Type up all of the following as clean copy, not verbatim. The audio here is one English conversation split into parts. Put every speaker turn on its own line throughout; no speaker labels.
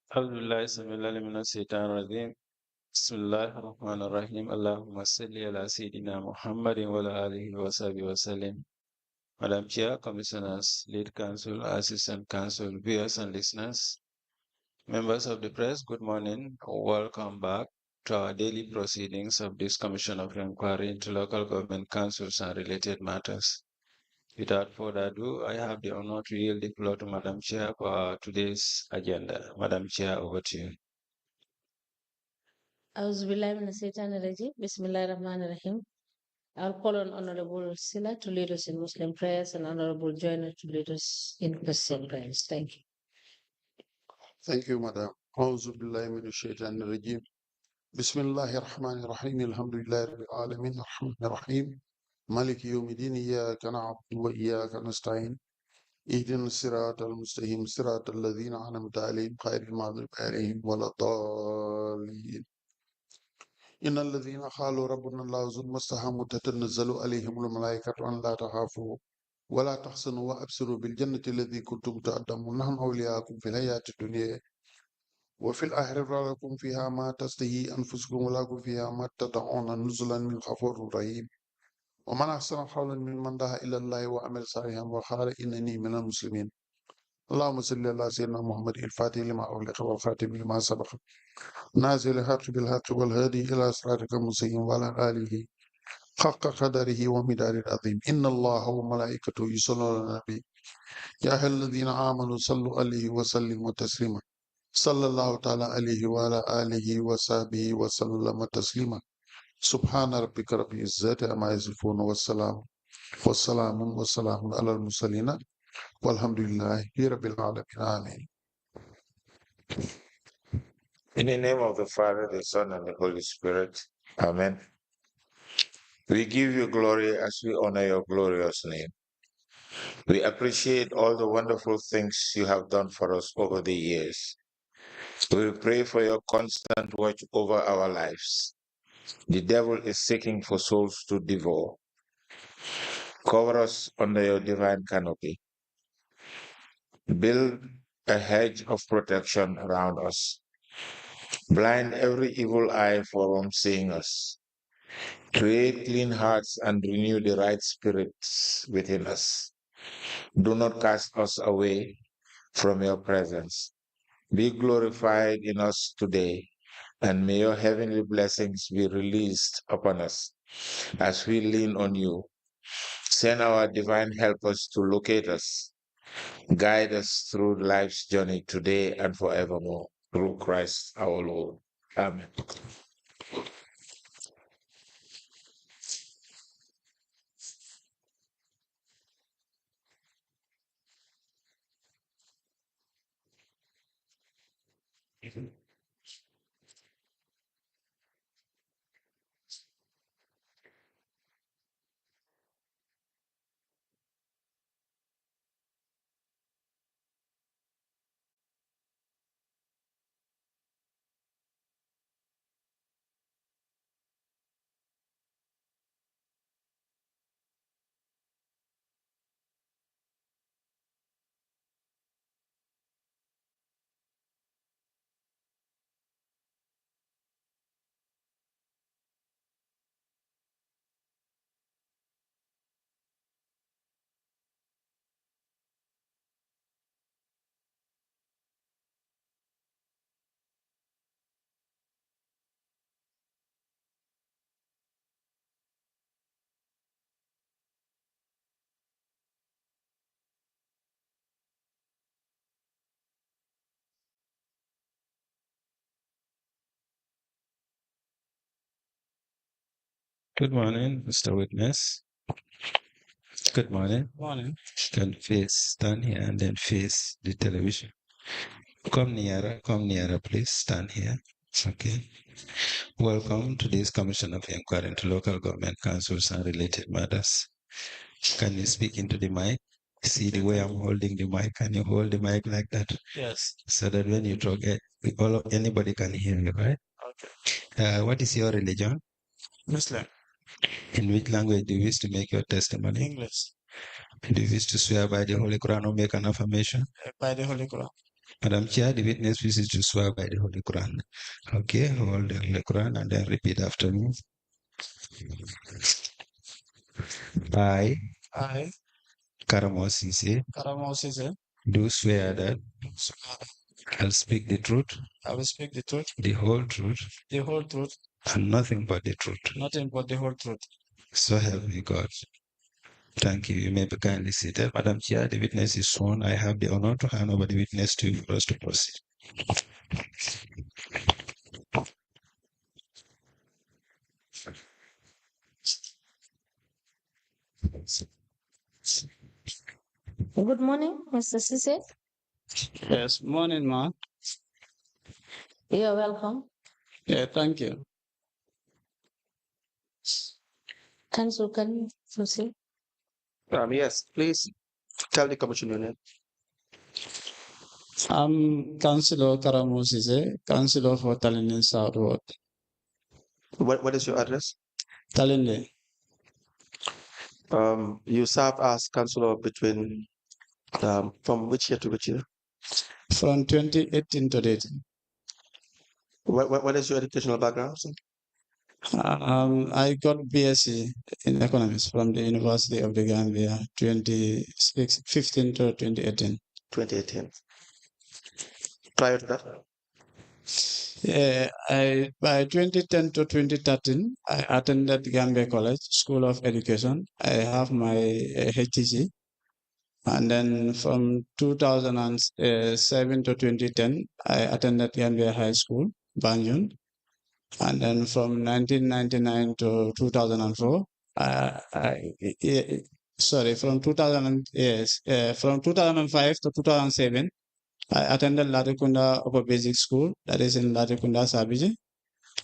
أعوذ بالله السميع العليم من الشيطان الرجيم بسم الله الرحمن الرحيم اللهم صل على سيدنا محمد وعلى آله وصحبه وسلم. Madam Chair, Commissioners, Lead Counsel, Assistant Counsel, viewers and listeners, members of the press, good morning. Welcome back to our daily proceedings of this Commission of Inquiry into Local Government Councils and related matters. Without further ado, I have the honor to yield the floor to Madam Chair for today's agenda. Madam Chair, over to you.
Bismillahirrahmanirrahim. I'll call on Honorable Sila to lead us in Muslim prayers and Honorable Joyner to lead us in Christian prayers. Thank you.
Thank you, Madam. أعوذ بالله من الشيطان الرجيم. بسم الله الرحمن الرحيم. الحمد لله رب العالمين الرحمن الرحيم مالك يوم الدين إياك نعبد وإياك نستعين اهدنا الصراط المستقيم صراط الذين أنعمت عليهم غير المغضوب عليهم ولا الضالين. إن الذين قالوا ربنا الله ثم استقاموا تتنزل عليهم الملائكة أن لا تخافوا ولا تحزنوا وأبشروا بالجنة التي كنتم تقدمون نحن أولياءكم في الحياة الدنيا وفي الآخرة لكم فيها ما تشتهي أنفسكم ولكم فيها ما تدعون نزلا من غفور رحيم. ومن أحسن قولا ممن دعا إلى الله وعمل صالحا وقال إنني من المسلمين. اللهم صل على سيدنا محمد الفاتح لما أغلق والخاتم لما سبق نازل الحق بالحق والهادي إلى صراطك المستقيم وعلى آله حق قدره ومدار العظيم. إن الله وملائكته يصلون على النبي يا أيها الذين آمنوا صلوا عليه وسلموا تسليما. صلى الله تعالى عليه وعلى آله وصحبه وسلم تسليما. سبحان ربك رب العزة عما يصفون والسلام على المرسلين والحمد لله رب العالمين. آمين.
In the name of the Father, the Son, and the Holy Spirit. Amen. We give you glory as we honor your glorious name. We appreciate all the wonderful things you have done for us over the years. We pray for your constant watch over our lives. The devil is seeking for souls to devour. Cover us under your divine canopy. Build a hedge of protection around us. Blind every evil eye from seeing us. Create clean hearts and renew the right spirits within us. Do not cast us away from your presence. Be glorified in us today, and may your heavenly blessings be released upon us as we lean on you. Send our divine helpers to locate us. Guide us through life's journey today and forevermore. Through Christ our Lord. Amen.
Good morning, Mr. Witness. Good morning.
Morning.
Can stand here and then face the television. Come nearer, please. Stand here. Okay. Welcome to this Commission of Inquiry into Local Government Councils and related matters. Can you speak into the mic? See the way I'm holding the mic? Can you hold the mic like that?
Yes.
So that when you talk, anybody can hear you, right?
Okay.
What is your religion?
Muslim.
In which language do you wish to make your testimony?
English.
Do you wish to swear by the Holy Quran or make an affirmation?
By the Holy Quran. Madam Chair, the witness wishes to swear by the Holy Quran. Okay, hold the Holy Quran and then repeat after me. I, Karamo Ceesay, do swear that I'll speak the truth, the whole truth, and nothing but the truth. So help me God. Thank you. You may be kindly seated. Madam Chair, the witness is sworn. I have the honor to hand over the witness to you for us to proceed.
Good morning, Mr. Ceesay.
Yes, morning, ma.
You're welcome.
Yeah, thank you.
Council, can you proceed?
Yes, please tell the commission your name.
I'm Councillor Karamo Ceesay, Councillor for Talinde South Ward.
What is your address?
Talinde,
You served as councillor between from which year to which year?
from 2018 to 18.
What is your educational background? Sir?
I got BSc in economics from the University of the Gambia, 2015 to 2018.
2018. Prior to that?
Yeah, by 2010 to 2013, I attended Gambia College School of Education. I have my HTC. And then from 2007 to 2010, I attended Gambia High School, Banjul. And then from 1999 to 2004, from 2000, yes, from 2005 to 2007, I attended Latrikunda Upper Basic School, that is in Latrikunda, Sabiji.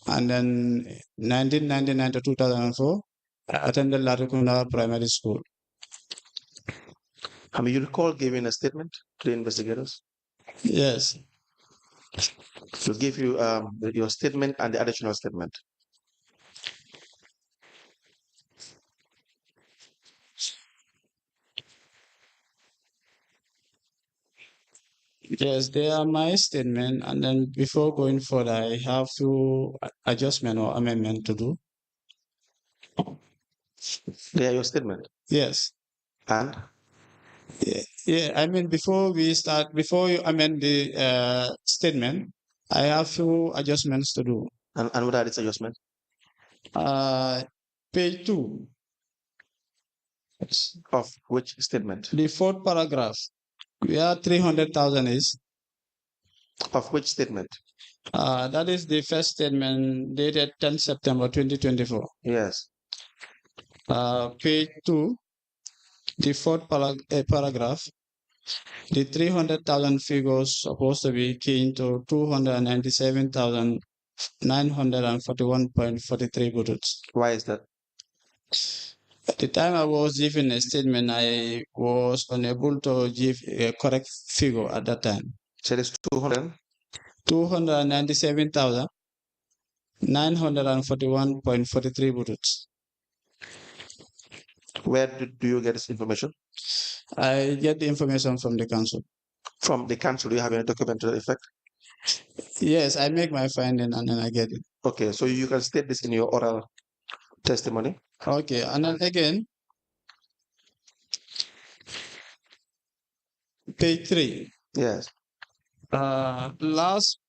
And then 1999 to 2004, I attended Latrikunda Primary School.
You recall giving a statement to the investigators?
Yes.
To give you your statement and the additional statement.
Yes, they are my statement, and then before going further, I have few adjustment or amendment to do.
They are your statement.
Yes.
And?
Yeah, I mean, before you amend the statement, I have few adjustments to do.
And what are these adjustments?
Page 2.
Of which statement?
The fourth paragraph, where 300,000 is.
Of which statement?
That is the first statement dated 10 September 2024.
Yes.
Page 2, the fourth paragraph, the 300,000 figures supposed to be changed to 297,941.43 bullets.
Why is that?
At the time I was giving a statement, I was unable to give a correct figure at that time.
So it is
297,941.43 bullets.
Where do you get this information?
I get the information from the council.
From the council, do you have any document to that effect?
Yes, I make my finding and then I get it.
Okay, so you can state this in your oral testimony.
Okay, and then again, page 3.
Yes.
Last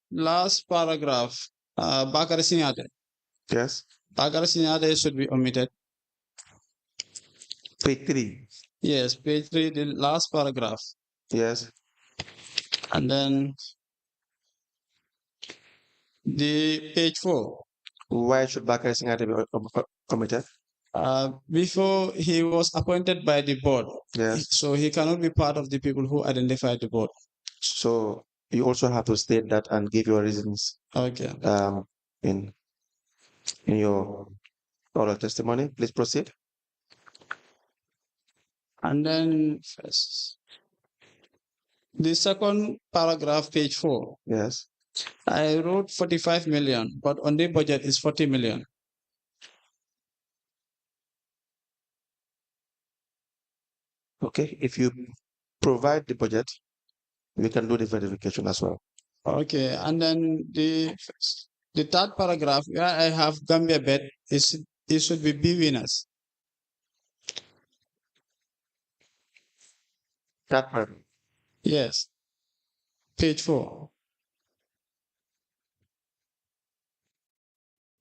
paragraph, Bakar Sinyade.
Yes.
Bakar Sinyade should be omitted.
Page 3.
Yes, page 3, the last paragraph.
Yes.
And then the page 4.
Why should Bakari Singh be omitted?
Before he was appointed by the board,
yes.
So he cannot be part of the people who identified the board.
So you also have to state that and give your reasons.
Okay.
In your oral testimony, please proceed.
And then the second paragraph, page 4.
Yes.
I wrote 45 million, but on the budget is 40 million.
Okay, if you provide the budget, we can do the verification as well.
Okay, and then the third paragraph where I have Gambia bet is it should be B winners.
That part.
Yes. Page 4.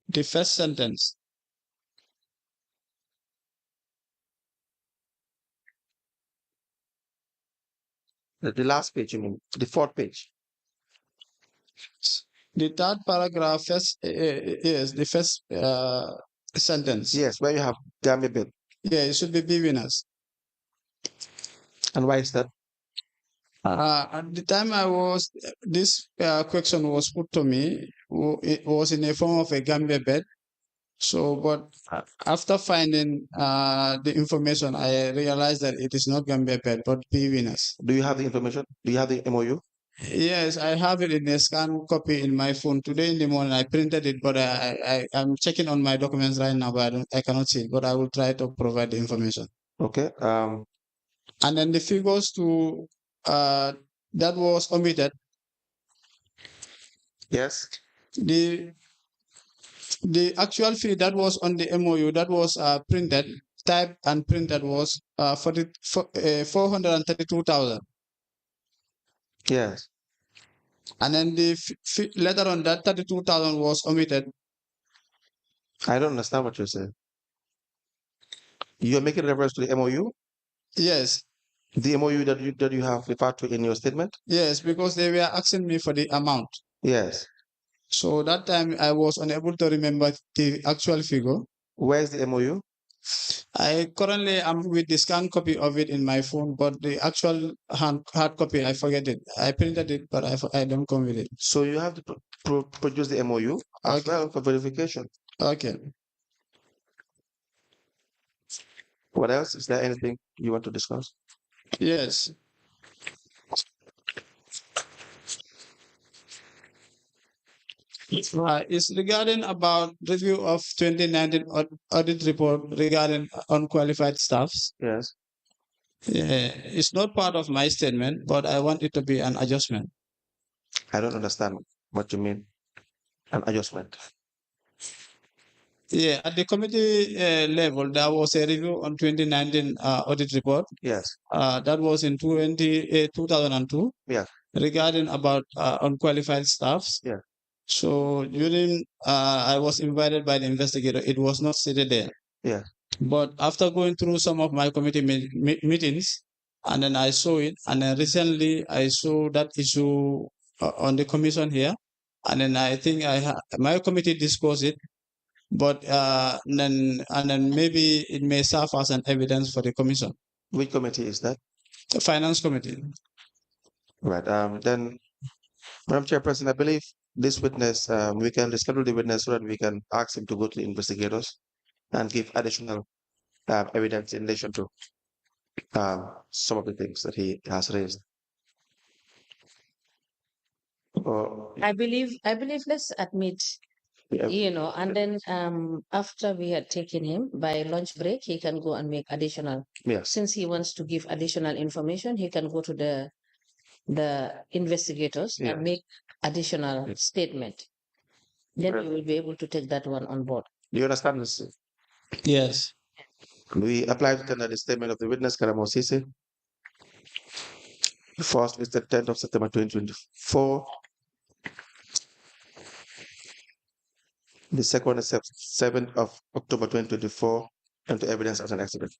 The first sentence.
The last page, you mean? The fourth page.
The third paragraph first is the first sentence.
Yes, where you have Gambia bet.
Yeah, it should be B winners.
And why is that?
At the time this question was put to me, it was in a form of a Gambia bet. So, but after finding the information, I realized that it is not Gambia bet, but B winners.
Do you have the information? Do you have the MOU?
Yes, I have it in a scanned copy in my phone. Today in the morning, I printed it, but I'm checking on my documents right now, but I cannot see it. But I will try to provide the information.
Okay.
And then the figures to that was omitted.
Yes.
The actual fee that was on the MOU that was printed, typed and printed was 432,000.
Yes.
And then the later on that 32,000 was omitted.
I don't understand what you're saying. You're making reference to the MOU?
Yes.
The MOU that you have referred to in your statement?
Yes, because they were asking me for the amount.
Yes.
So that time I was unable to remember the actual figure.
Where is the MOU?
I currently am with the scanned copy of it in my phone, but the actual hard copy, I forget it. I printed it, but I don't come with it.
So you have to produce the MOU as well for verification.
Okay.
What else? Is there anything you want to discuss?
Yes. It's regarding about review of 2019 audit report regarding unqualified staffs.
Yes.
Yeah, it's not part of my statement, but I want it to be an adjustment.
I don't understand what you mean. An adjustment.
Yeah, at the committee level, there was a review on 2019 audit report.
Yes.
That was in 2002.
Yeah.
Regarding about unqualified staffs.
Yeah.
So during I was invited by the investigator. It was not stated there.
Yeah.
But after going through some of my committee meetings, and then I saw it, and then recently I saw that issue on the commission here, and then I think my committee discussed it, but then maybe it may serve as an evidence for the commission.
Which committee is that?
The finance committee.
Right. Then, Madam Chairperson, I believe this witness, we can reschedule the witness so that we can ask him to go to the investigators and give additional evidence in relation to some of the things that he has raised.
I believe let's admit,
Yeah.
and then after we had taken him by lunch break, he can go and make additional.
Yes.
Since he wants to give additional information, he can go to the investigators and make additional statement. Then we will be able to take that one on board.
Do you understand this?
Yes.
We apply to tender the statement of the witness, Karamo Ceesay. The first is the 10th of September 2024. The second is 7th of October 2024, and to evidence as an exhibit.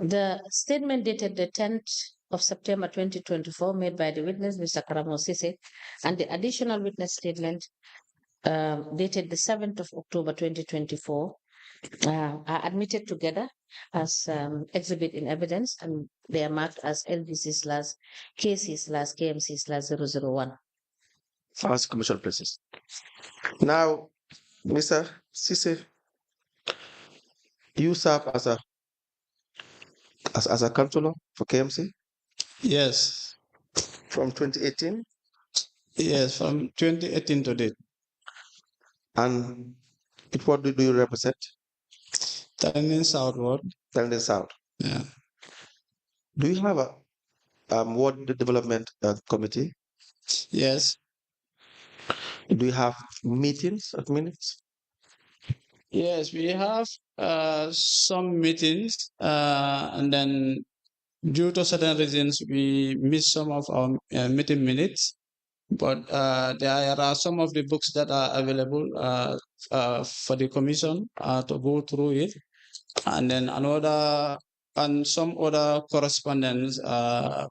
The statement dated the 10th of September 2024 made by the witness, Mr. Karamo Ceesay, and the additional witness statement dated the 7th of October 2024 are admitted together as exhibit in evidence, and they are marked as LBC/KC/KMC/001.
First commission places. Now, Mr. Ceesay, you serve as a as a councillor for KMC
Yes.
from 2018?
Yes, from 2018 to date.
And what do you represent?
Turning southward.
Turning south.
Yeah.
Do you have a ward development committee?
Yes.
Do you have meetings at minutes?
Yes, we have some meetings, and then due to certain reasons, we miss some of our meeting minutes. But there are some of the books that are available for the commission to go through it, and then some other correspondence that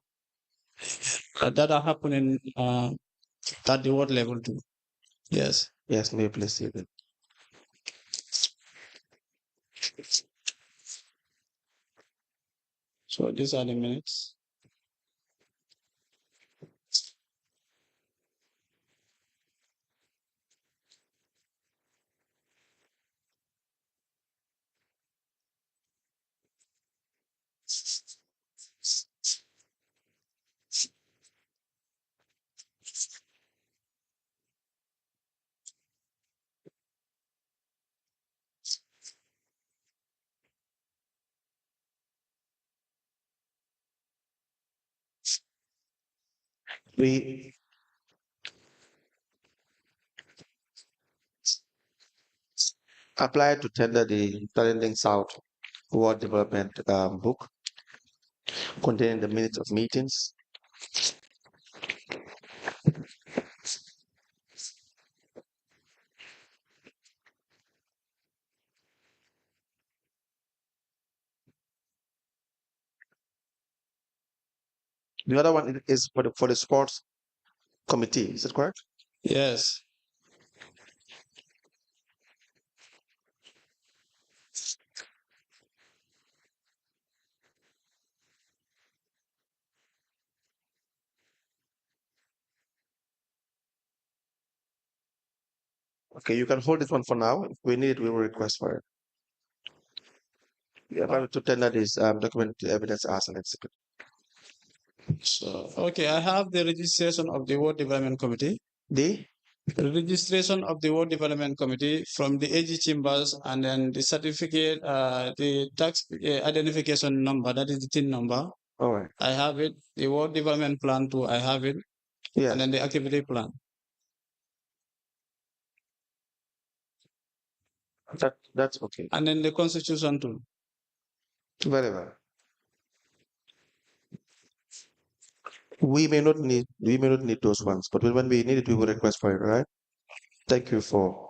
are happening at the ward level too. Yes.
Yes, may you please see them.
So these are the minutes.
We applied to tender the Turning South Ward Development book containing the minutes of meetings. The other one is for the sports committee. Is that correct?
Yes.
Okay, you can hold this one for now. If we need it, we will request for it. We are about to tender this document evidence as an exhibit.
So, okay, I have the registration of the Ward Development Committee.
The
registration of the Ward Development Committee from the AG chambers, and then the certificate, the tax identification number, that is the TIN number.
All right.
I have it. The Ward Development Plan too, I have it.
Yes.
And then the activity plan.
That's okay.
And then the constitution too.
Very well. We may not need those ones, but when we need it, we will request for it, right? Thank you for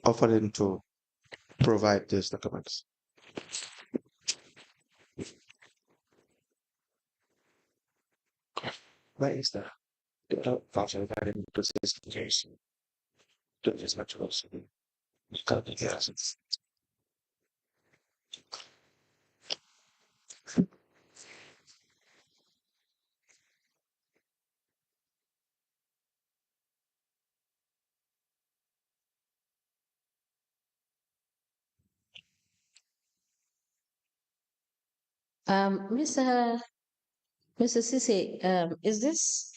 offering to provide these documents. Where is the voucher regarding to this case? To this materials. Yes.
Mr. Ceesay, is this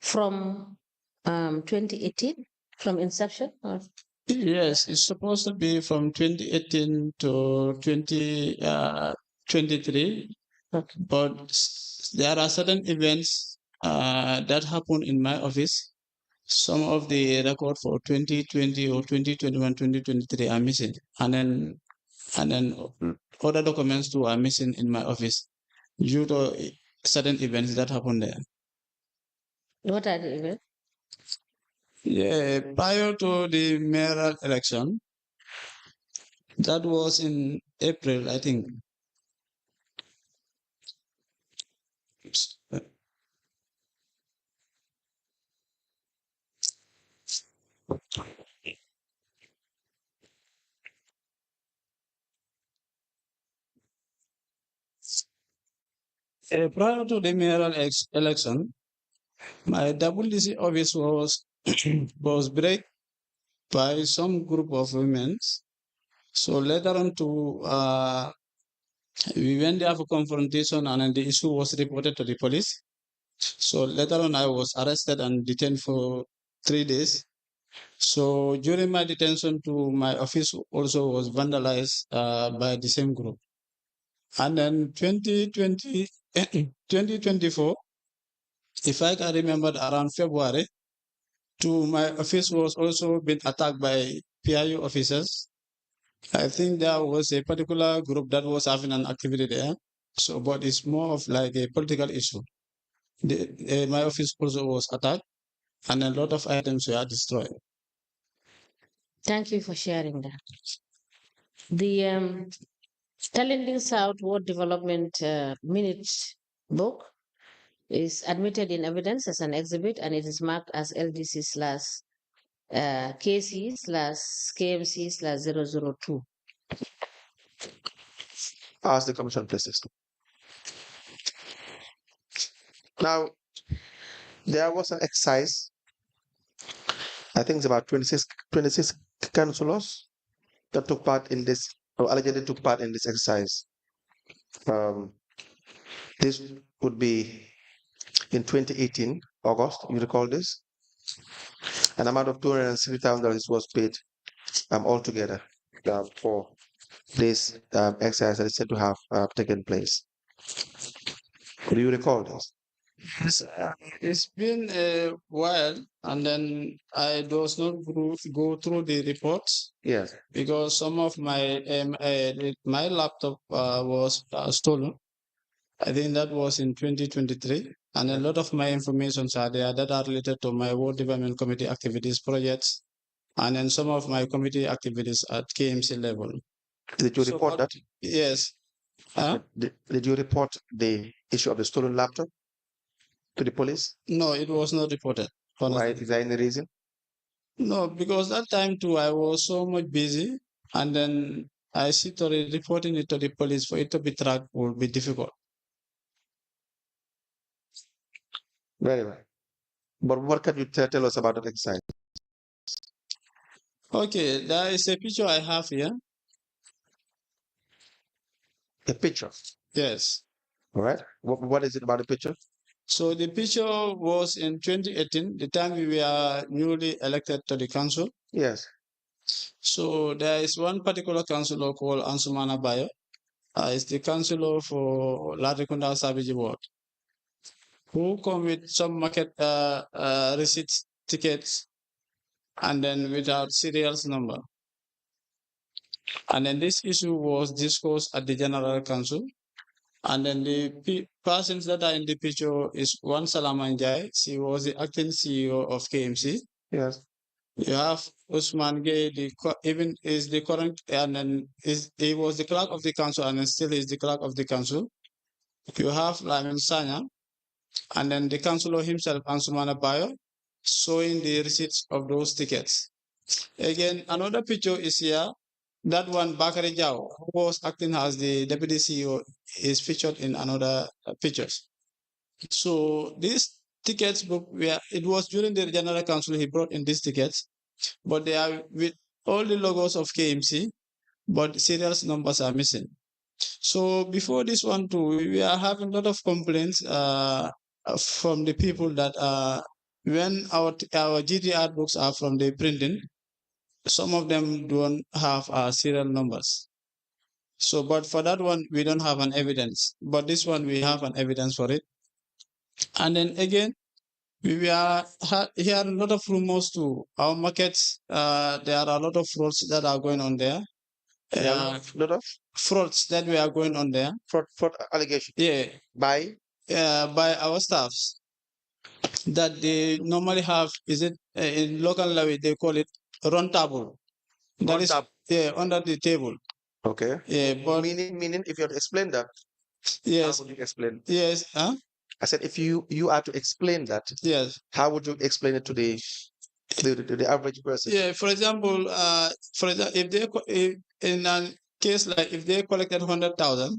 from 2018, from inception? Or?
Yes, it's supposed to be from 2018 to 2023.
Okay.
But there are certain events that happen in my office. Some of the record for 2020 or 2021, 2023 are missing. And then other documents too are missing in my office due to certain events that happen there.
What are the events?
Yeah, prior to the mayoral election, that was in April, I think. Prior to the mayoral election, my WDC office was was break by some group of women. So later on We went there for confrontation, and then the issue was reported to the police. So later on, I was arrested and detained for 3 days. So during my detention, to my office also was vandalized by the same group. And then 2024, if I can remember, around February, to my office was also been attacked by PIU officers. I think there was a particular group that was having an activity there. So, but it's more of like a political issue. My office also was attacked, and a lot of items were destroyed.
Thank you for sharing that. The Challenging South Ward Development Minutes book is admitted in evidence as an exhibit, and it is marked as LDC slash KC slash KMC slash 002.
Ask the commission, please. Now, there was an exercise. I think it's about 26 councillors that took part in this, or allegedly took part in this exercise. This would be in 2018, August, you recall this? An amount of $260,000 was paid altogether for this exercise that is said to have taken place. Do you recall this?
Yes, it's been a while, and then I does not go through the reports.
Yes.
Because some of my my laptop was stolen. I think that was in 2023, and a lot of my informations are there that are related to my World Development Committee activities, projects, and then some of my committee activities at KMC level.
Did you report that?
Yes.
Did you report the issue of the stolen laptop to the police?
No, it was not reported.
Why? Is there any reason?
No, because that time too, I was so much busy, and then I see reporting it to the police for it to be tracked would be difficult.
Very well. But what can you tell us about that exercise?
Okay, there is a picture I have here.
A picture?
Yes.
All right. What is it about the picture?
So the picture was in 2018, the time we were newly elected to the council.
Yes.
So there is one particular councillor called Ansumana Bayo. It's the councillor for Latrikunda Sabiji Ward, who come with some market receipts, tickets, and then without serials number. And then this issue was discussed at the General Council. And then the persons that are in the picture is one Salamanjai. She was the acting CEO of KMC.
Yes.
You have Usman Gay, even is the current, and then he was the clerk of the council, and then still is the clerk of the council. You have Lamin Sanya, and then the councillor himself, Ansumana Bayo, showing the receipts of those tickets. Again, another picture is here. That one, Bakari Jao, who was acting as the deputy CEO, is featured in another pictures. So these tickets book, it was during the General Council he brought in these tickets, but they are with all the logos of KMC, but serials numbers are missing. So before this one too, we are having a lot of complaints from the people that when our GTR books are from the printing, some of them don't have serial numbers. So, but for that one, we don't have an evidence. But this one, we have an evidence for it. And then again, we are hearing a lot of rumors to our markets. There are a lot of frauds that are going on there.
A lot of
frauds that we are going on there.
Fraud allegation.
Yeah.
By
our staffs that they normally have. Is it in local language they call it run table? That is under the table.
Okay.
Yeah, but
meaning if you have to explain that.
Yes.
How would you explain?
Yes. Huh?
I said if you are to explain that.
Yes.
How would you explain it to the average person?
Yeah. For example, if in a case like if they collected 100,000,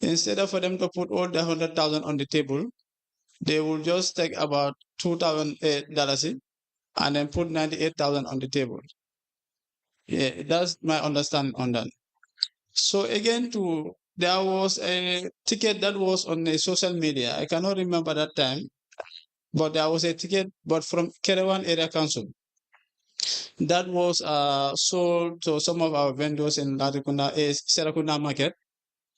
instead of for them to put all the 100,000 on the table, they will just take about $2,000 and then put 98,000 on the table. Yeah, that's my understanding on that. So again, there was a ticket that was on a social media. I cannot remember that time, but there was a ticket, but from Kerewan Area Council, that was sold to some of our vendors in Serakunda Market.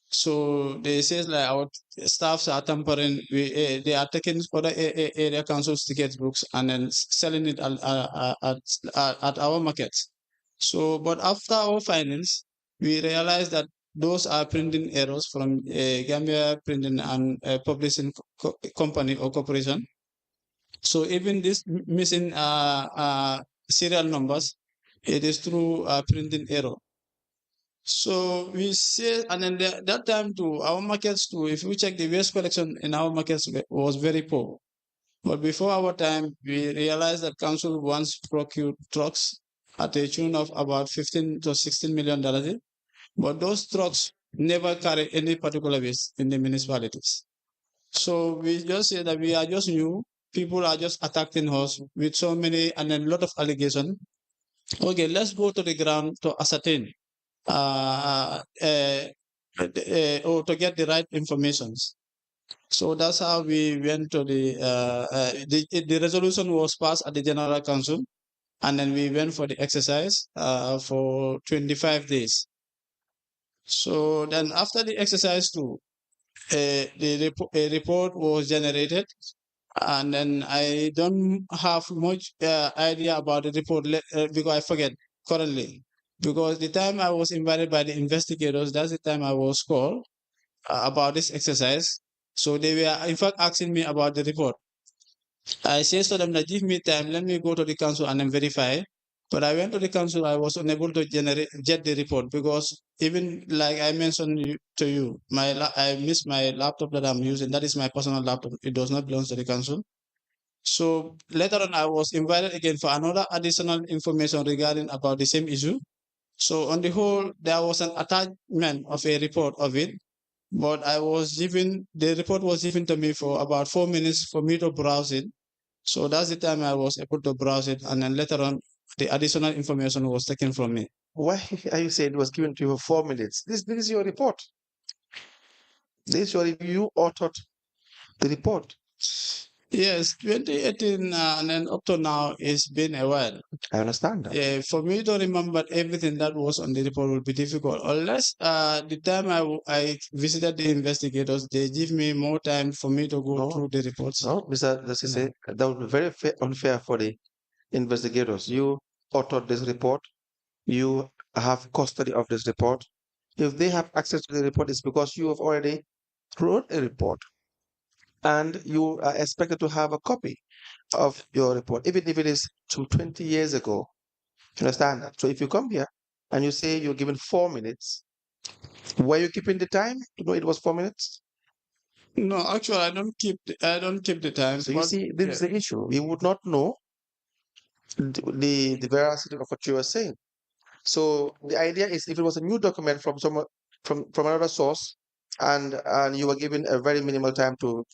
So they says like our staffs are tampering. They are taking other area council's ticket books and then selling it at our markets. So, but after our findings, we realized that those are printing errors from Gambia Printing and Publishing Company or Corporation. So even this missing serial numbers, it is through printing error. So we say, and then that time too, our markets too, if we check the waste collection in our markets was very poor. But before our time, we realized that council once procured trucks at a tune of about $15 to $16 million. But those trucks never carry any particular waste in the municipalities. So we just say that we are just new. People are just attacking us with so many and then a lot of allegations. Okay, let's go to the ground to ascertain or to get the right information. So that's how we went to the resolution was passed at the General Council, and then we went for the exercise for 25 days. So then after the exercise too, a report was generated, and then I don't have much idea about the report because I forget currently. Because the time I was invited by the investigators, that's the time I was called about this exercise. So they were in fact asking me about the report. I said to them that give me time, let me go to the council and then verify. But I went to the council, I was unable to get the report because even like I mentioned to you, I missed my laptop that I'm using. That is my personal laptop. It does not belong to the council. So later on, I was invited again for another additional information regarding about the same issue. So on the whole, there was an attachment of a report of it, but the report was given to me for about 4 minutes for me to browse it. So that's the time I was able to browse it, and then later on, the additional information was taken from me.
Why are you saying it was given to you for 4 minutes? This is your report. This is your you authored the report.
Yes, 2018 and then up to now, it's been a while.
I understand that.
For me to remember everything that was on the report would be difficult. Unless the time I visited the investigators, they give me more time for me to go through the reports.
No, Mr. Sise, that would be very unfair for the investigators. You authored this report. You have custody of this report. If they have access to the report, it's because you have already wrote a report and you are expected to have a copy of your report, even if it is from 20 years ago. You understand that? So if you come here and you say you're given 4 minutes, were you keeping the time to know it was 4 minutes?
No, actually, I don't keep the time.
So you see, this is the issue. We would not know the veracity of what you are saying. So the idea is, if it was a new document from someone from another source, and you were given a very minimal time to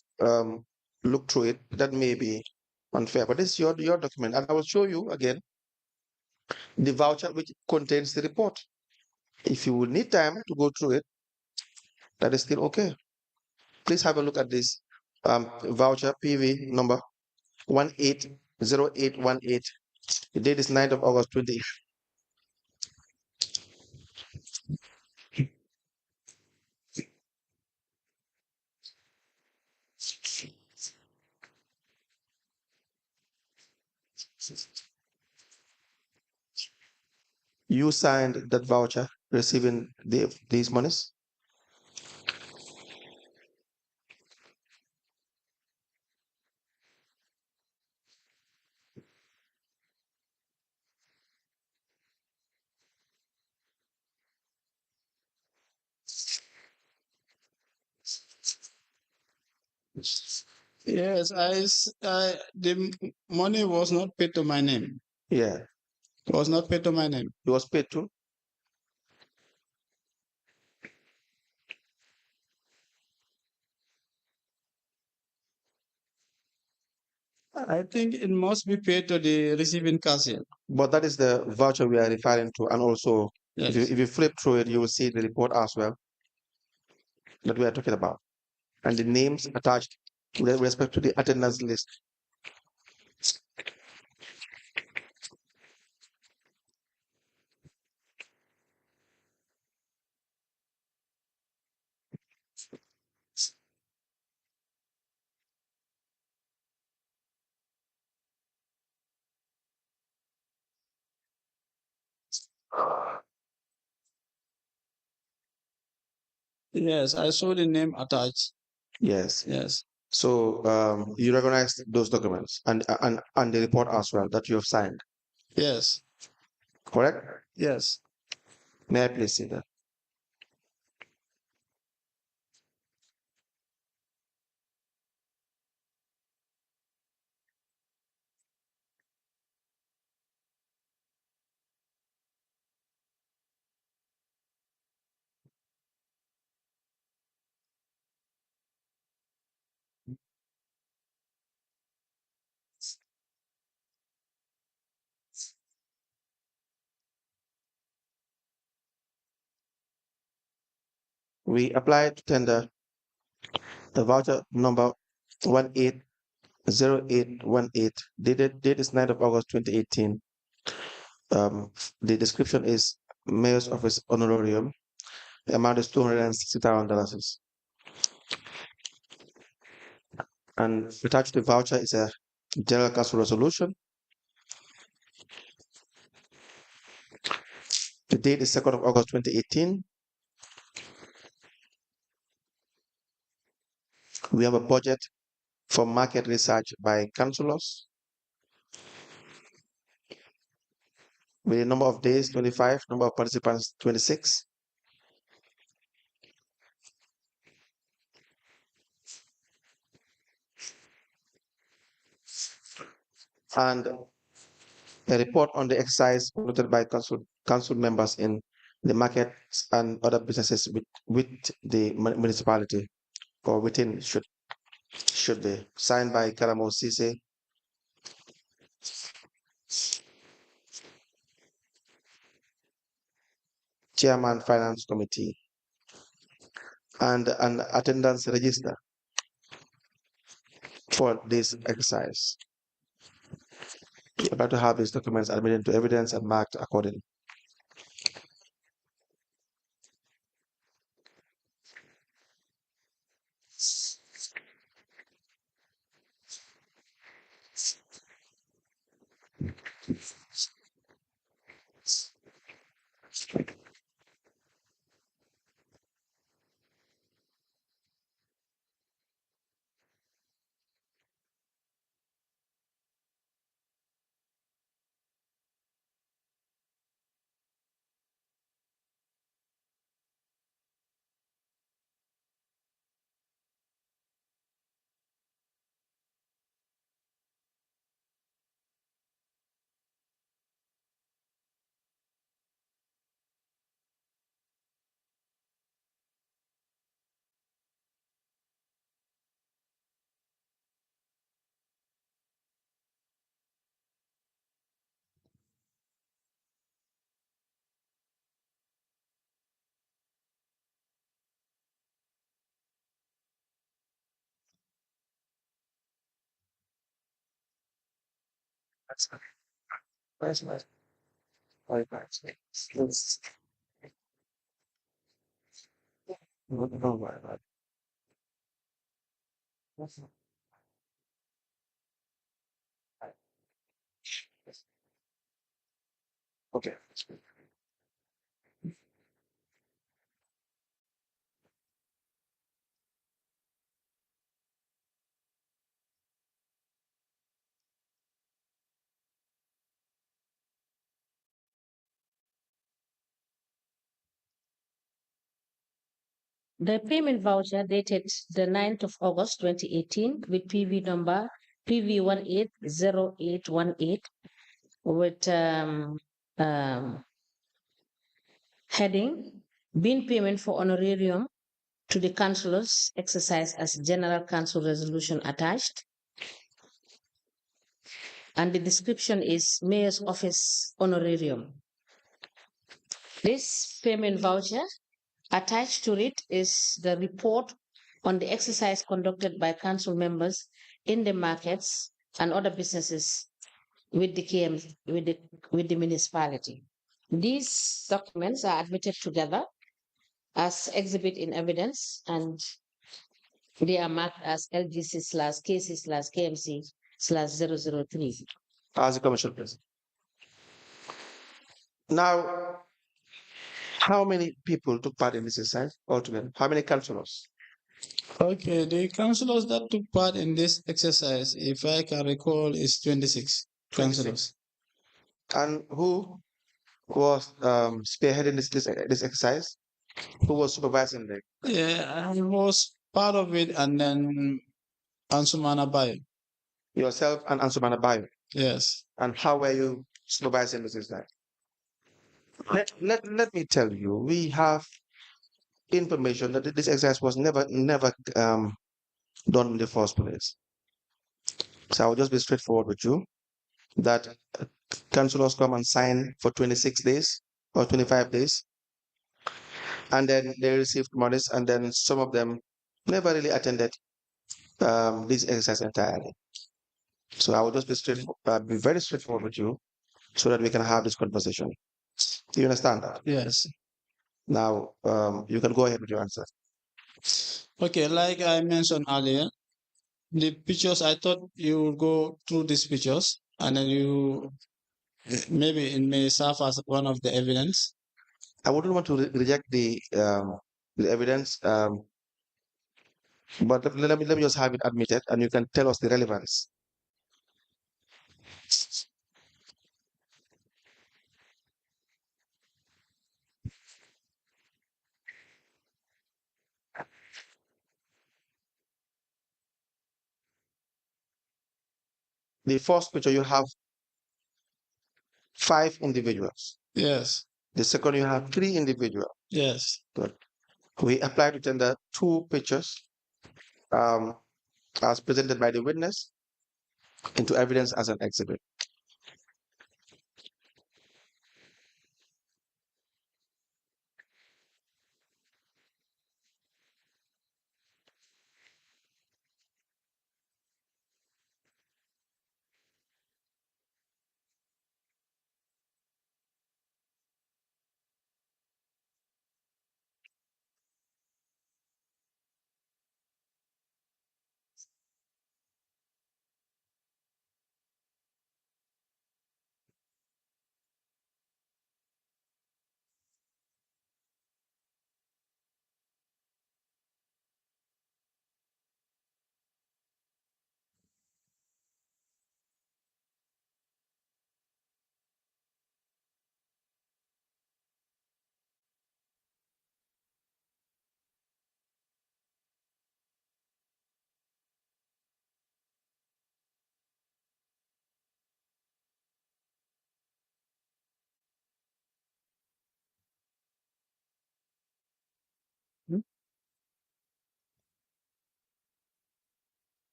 look through it, that may be unfair. But this is your document, and I will show you again the voucher which contains the report. If you will need time to go through it, that is still okay. Please have a look at this voucher PV number 180818. The date is 9th of August 20. You signed that voucher receiving these monies?
Yes, the money was not paid to my name.
Yeah.
It was not paid to my name.
It was paid to?
I think it must be paid to the receiving cashier.
But that is the voucher we are referring to. And also,
Yes.
if you flip through it, you will see the report as well. that we are talking about, and the names attached with respect to the attendance list.
Yes, I saw the name attached.
Yes.
Yes.
So you recognize those documents and the report as well that you have signed,
Yes.
correct?
Yes.
May I please see that? We applied to tender the voucher number 180818, date is 9th of August 2018. The description is Mayor's Office Honorarium. The amount is $260,000. And attached to the voucher is a General Council resolution. The date is 2nd of August 2018. We have a budget for market research by councillors with a number of days 25, number of participants 26. And a report on the exercise conducted by council members in the markets and other businesses with the municipality or within should be signed by Karamo Ceesay, Chairman Finance Committee, and an attendance register for this exercise. We are about to have these documents admitted into evidence and marked accordingly. Okay.
The payment voucher dated the 9th of August 2018 with PV number PV180818 with heading Bean payment for honorarium to the councillors exercise as general council resolution attached. And the description is Mayor's Office honorarium. This payment voucher Attached to it is the report on the exercise conducted by council members in the markets and other businesses with the with the municipality. These documents are admitted together as exhibit in evidence, and they are marked as LGC slash KC slash KMC slash 003.
As a commercial place. Now, how many people took part in this exercise altogether? How many councillors?
Okay, the councillors that took part in this exercise, if I can recall, is 26 councillors.
And who was spearheading this exercise? Who was supervising it?
Yeah, I was part of it, and then Ansumana Bayo.
Yourself and Ansumana Bayo.
Yes.
And how were you supervising this exercise? Let me tell you, we have information that this exercise was never done in the first place. So I will just be straightforward with you that councillors come and sign for 26 days or 25 days, and then they received monies, and then some of them never really attended this exercise entirely. So I will just be very straightforward with you so that we can have this conversation. Do you understand that?
Yes.
Now, you can go ahead with your answer.
Okay, like I mentioned earlier, the pictures, I thought you would go through these pictures and then maybe it may serve as one of the evidence.
I wouldn't want to reject the evidence, but let me just have it admitted, and you can tell us the relevance. The first picture, you have 5 individuals.
Yes.
The second, you have 3 individuals.
Yes.
Good. We apply to tender 2 pictures as presented by the witness into evidence as an exhibit.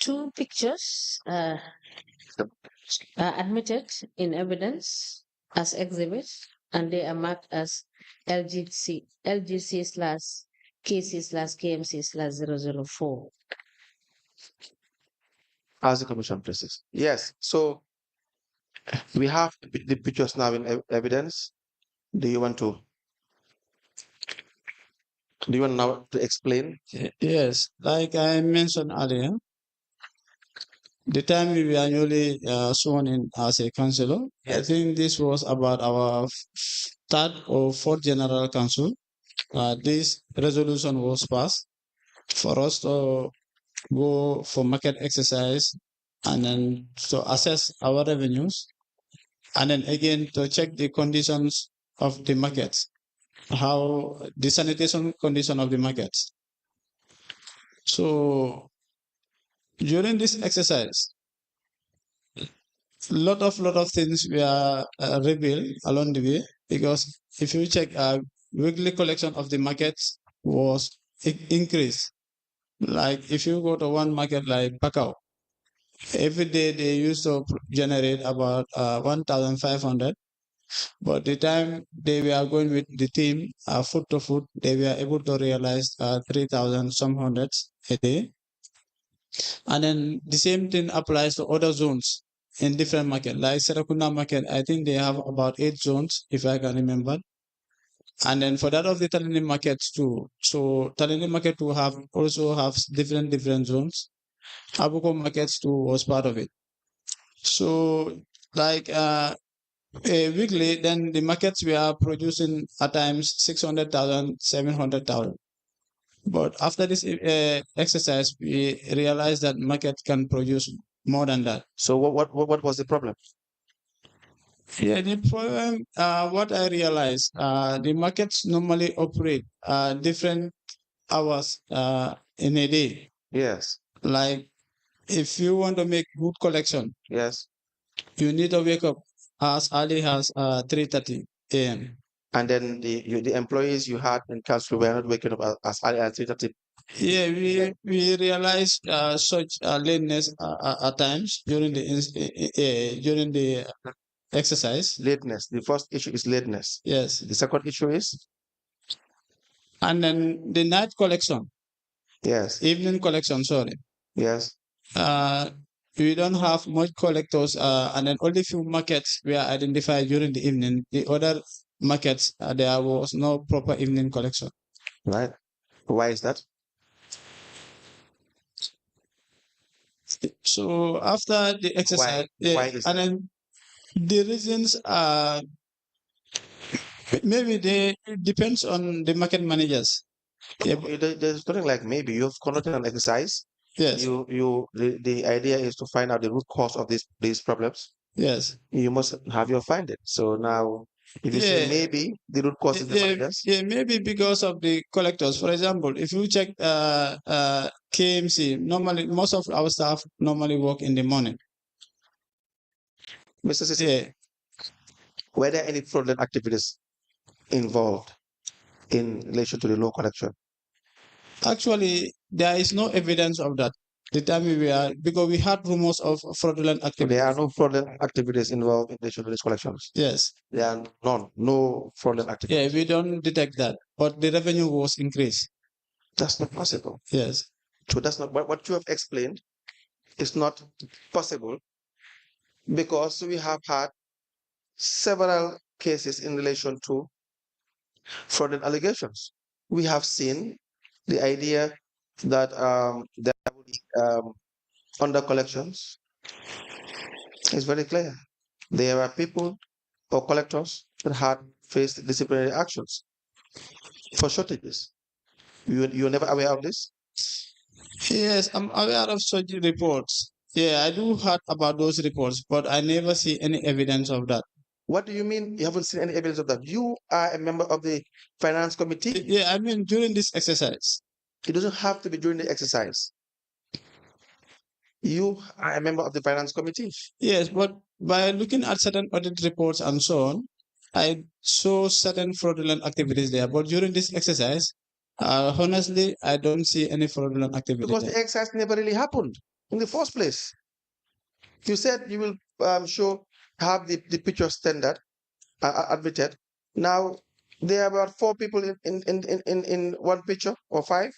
Two pictures are admitted in evidence as exhibits, and they are marked as LGC slash KC slash KMC slash 004.
As the commission places. Yes. So we have the pictures now in evidence. Do you want now to explain?
Yes, like I mentioned earlier, the time we were annually sworn in as a councillor, I think this was about our 3rd or 4th general council. This resolution was passed for us to go for market exercise and then to assess our revenues, and then again to check the conditions of the markets, how the sanitation condition of the markets. So during this exercise, lot of things were revealed along the way, because if you check weekly collection of the markets was increased. Like if you go to one market like Bakau, every day they used to generate about 1,500. But the time they were going with the team, foot to foot, they were able to realize 3,000 some hundreds a day. And then the same thing applies to other zones in different market. Like Serakunda market, I think they have about 8 zones, if I can remember. And then for that of the Talini markets too. So Talini market too also have different zones. Abuko markets too was part of it. So like weekly, then the markets we are producing at times 600,000, 700,000. But after this exercise, we realized that market can produce more than that.
So what was the problem?
Yeah, the problem, what I realized, the markets normally operate different hours in a day.
Yes.
Like if you want to make good collection,
yes,
you need to wake up as early as 3:30 a.m.
And then the employees you had in council were not waking up as early as 3:30.
Yeah, we realize such lateness at times during the exercise.
Lateness. The first issue is lateness.
Yes.
The second issue is?
And then the night collection.
Yes.
Evening collection, sorry.
Yes.
We don't have much collectors, and then only few markets were identified during the evening. The other markets, there was no proper evening collection.
Right. Why is that?
So after the exercise,
why is
and then the reasons are maybe it depends on the market managers.
Yeah, there's nothing like maybe you've conducted an exercise.
Yes.
The idea is to find out the root cause of these problems.
Yes.
You must have your finding. So now, if you say maybe the root cause is the managers.
Yeah, maybe because of the collectors. For example, if you check KMC, normally most of our staff normally work in the morning.
Mr. Sisi, were there any fraudulent activities involved in relation to the low collection?
Actually, there is no evidence of that. The time we were, because we had rumors of fraudulent activities.
There are no fraudulent activities involved in relation to these collections.
Yes.
There are none. No fraudulent activities.
Yeah, we don't detect that, but the revenue was increased.
That's not possible.
Yes.
So that's not what you have explained. Is not possible because we have had several cases in relation to fraudulent allegations. We have seen the idea that there will be under collections. It's very clear. There are people or collectors that had faced disciplinary actions for shortages. You're never aware of this?
Yes, I'm aware of such reports. Yeah, I do heard about those reports, but I never see any evidence of that.
What do you mean you haven't seen any evidence of that? You are a member of the finance committee?
Yeah, I mean during this exercise.
It doesn't have to be during the exercise. You are a member of the finance committee?
Yes, but by looking at certain audit reports and so on, I saw certain fraudulent activities there. But during this exercise, honestly, I don't see any fraudulent activity.
Because the exercise never really happened in the first place. You said you will have the picture standard admitted. Now there are about 4 people in one picture or 5.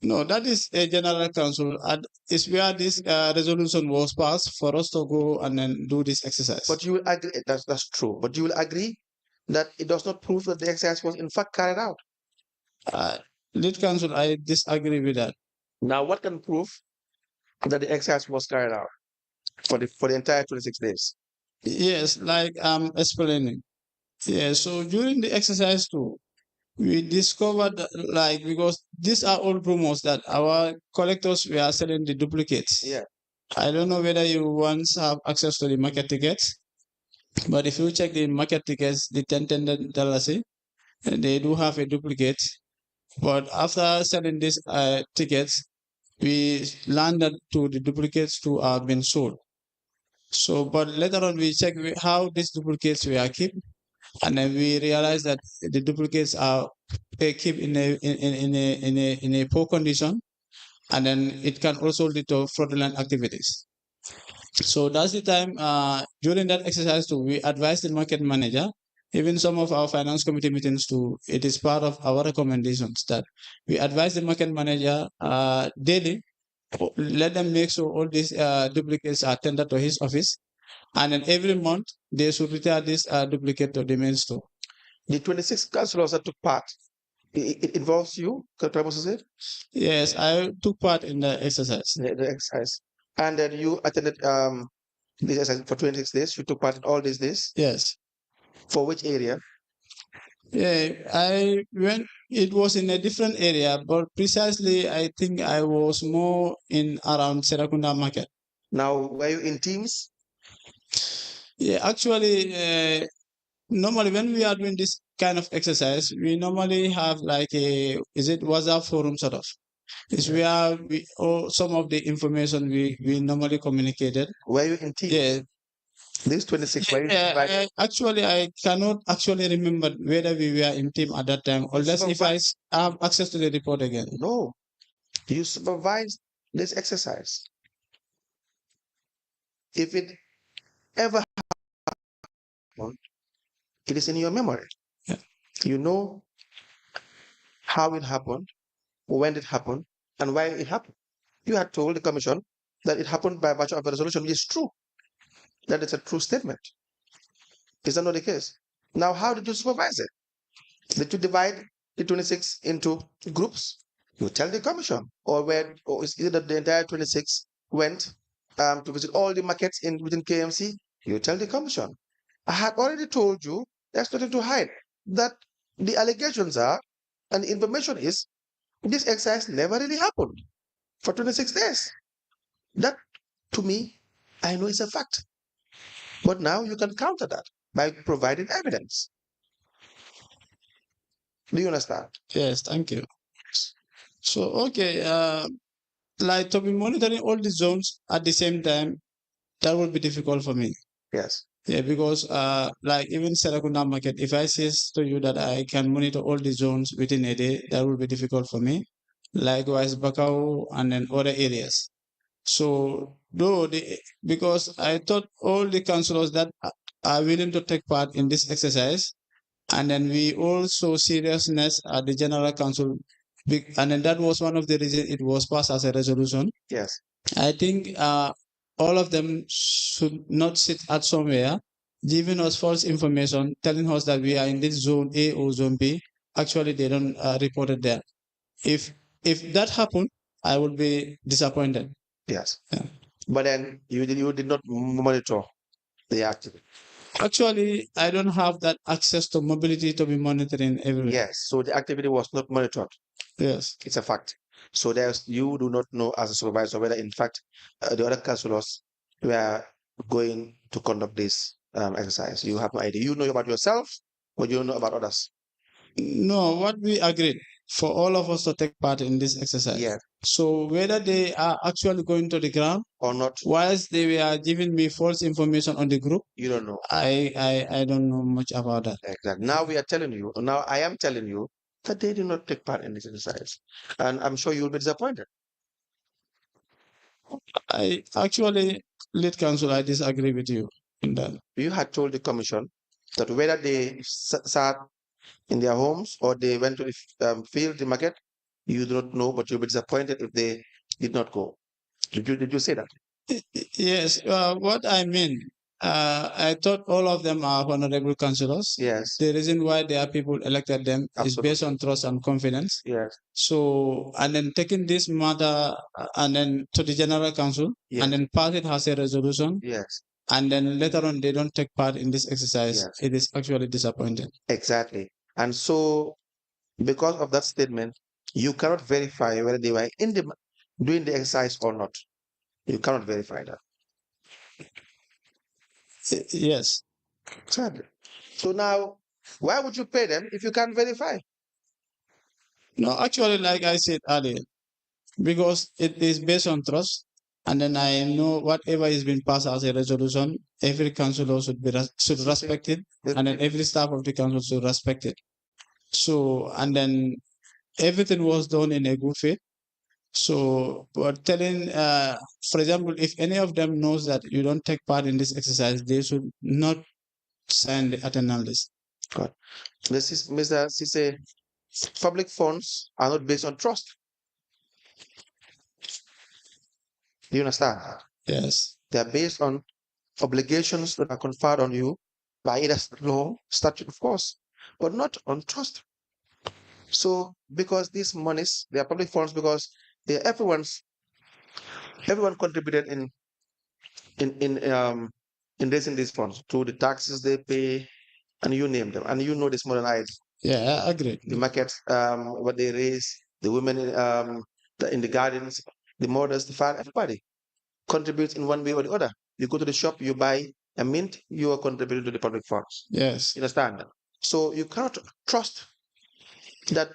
No, that is a general council. It's where this resolution was passed for us to go and then do this exercise.
But you will agree that's true. But you will agree that it does not prove that the exercise was in fact carried out.
Lead council, I disagree with that.
Now, what can prove that the exercise was carried out for the entire 26 days?
Yes, like I'm explaining. Yeah, so during the exercise too, we discovered because these are all rumors that our collectors were selling the duplicates.
Yeah.
I don't know whether you once have access to the market tickets, but if you check the market tickets, the $10 they do have a duplicate. But after selling these tickets, we learned that the duplicates too are being sold. So, but later on we check how these duplicates were kept, and then we realize that the duplicates are kept in a poor condition, and then it can also lead to fraudulent activities. So that's the time during that exercise too, we advise the market manager, even some of our finance committee meetings too, it is part of our recommendations that we advise the market manager daily, let them make sure all these duplicates are tendered to his office, and then every month they should return this duplicate to the main store.
The 26 councillors that took part, it involves you, Karamo Ceesay?
Yes, I took part in the exercise.
The exercise. And then you attended this exercise for 26 days. You took part in all these days?
Yes.
For which area?
Yeah, I went, it was in a different area, but precisely I think I was more in around Serakunda market.
Now, were you in teams?
Yeah, actually, normally when we are doing this kind of exercise, we normally have like is it WhatsApp forum sort of? It's where we, or some of the information we normally communicated.
Were you in teams?
Yeah.
These 26 were you
actually, I cannot actually remember whether we were in team at that time, unless if I have access to the report again.
No, you supervised this exercise. If it ever happened, it is in your memory.
Yeah.
You know how it happened, when it happened, and why it happened. You had told the commission that it happened by virtue of a resolution, which is true. That is a true statement. Is that not the case? Now, how did you supervise it? Did you divide the 26 into groups? You tell the commission, or is either the entire 26 went to visit all the markets within KMC? You tell the commission. I had already told you, there's nothing to hide, that the allegations are, and the information is, this exercise never really happened for 26 days. That, to me, I know is a fact. But now you can counter that by providing evidence. Do you understand?
Yes, thank you. So, okay, like to be monitoring all the zones at the same time, that would be difficult for me.
Yes.
Yeah, because like even Serakunda market, if I say to you that I can monitor all the zones within a day, that would be difficult for me. Likewise, Bakau and then other areas. So because I thought all the councillors that are willing to take part in this exercise, and then we also seriousness at the general council, and then that was one of the reasons it was passed as a resolution.
Yes.
I think all of them should not sit at somewhere giving us false information, telling us that we are in this zone A or zone B. Actually, they don't report it there. If that happened, I would be disappointed.
Yes.
Yeah.
But then you did not monitor the activity.
Actually, I don't have that access to mobility to be monitoring everywhere.
Yes. So the activity was not monitored.
Yes.
It's a fact. So you do not know as a supervisor whether in fact the other councillors were going to conduct this exercise. You have no idea. You know about yourself, or you don't know about others.
No, what we agreed for all of us to take part in this exercise.
Yeah.
So whether they are actually going to the ground
or not,
whilst they were giving me false information on the group,
you don't know.
I don't know much about that.
Exactly. Now I am telling you that they did not take part in this exercise, and I'm sure you'll be disappointed.
I actually, lead council, I disagree with you in that.
You had told the commission that whether they sat in their homes or they went to the field, the market, you do not know, but you'll be disappointed if they did not go. Did you say that?
Yes. What I mean, I thought all of them are honorable councillors.
Yes.
The reason why there are people elected them is based on trust and confidence.
Yes.
So, and then taking this matter and then to the general council,
yes,
and then pass it as a resolution.
Yes.
And then later on, they don't take part in this exercise. Yes. It is actually disappointing.
Exactly. And so, because of that statement, you cannot verify whether they were doing the exercise or not. You cannot verify that.
Yes.
Exactly. So now, why would you pay them if you can't verify?
No, actually, like I said earlier, because it is based on trust. And then I know whatever is being passed as a resolution, every councillor should respect it, and then every staff of the council should respect it. So, and then everything was done in a good faith. So, but telling, for example, if any of them knows that you don't take part in this exercise, they should not sign the attendance list.
God. This is Mr. Ceesay. Public funds are not based on trust. Do you understand?
Yes.
They are based on obligations that are conferred on you by either law, statute, of course, but not on trust. So, because these monies, they are public funds, because they are everyone contributed in raising these funds through the taxes they pay, and you name them, and you know this more than I do.
Yeah, I agree.
The markets, what they raise, the women in the gardens, the mothers, the father, everybody contributes in one way or the other. You go to the shop, you buy a mint, you are contributing to the public funds.
Yes.
You understand that? So you cannot trust that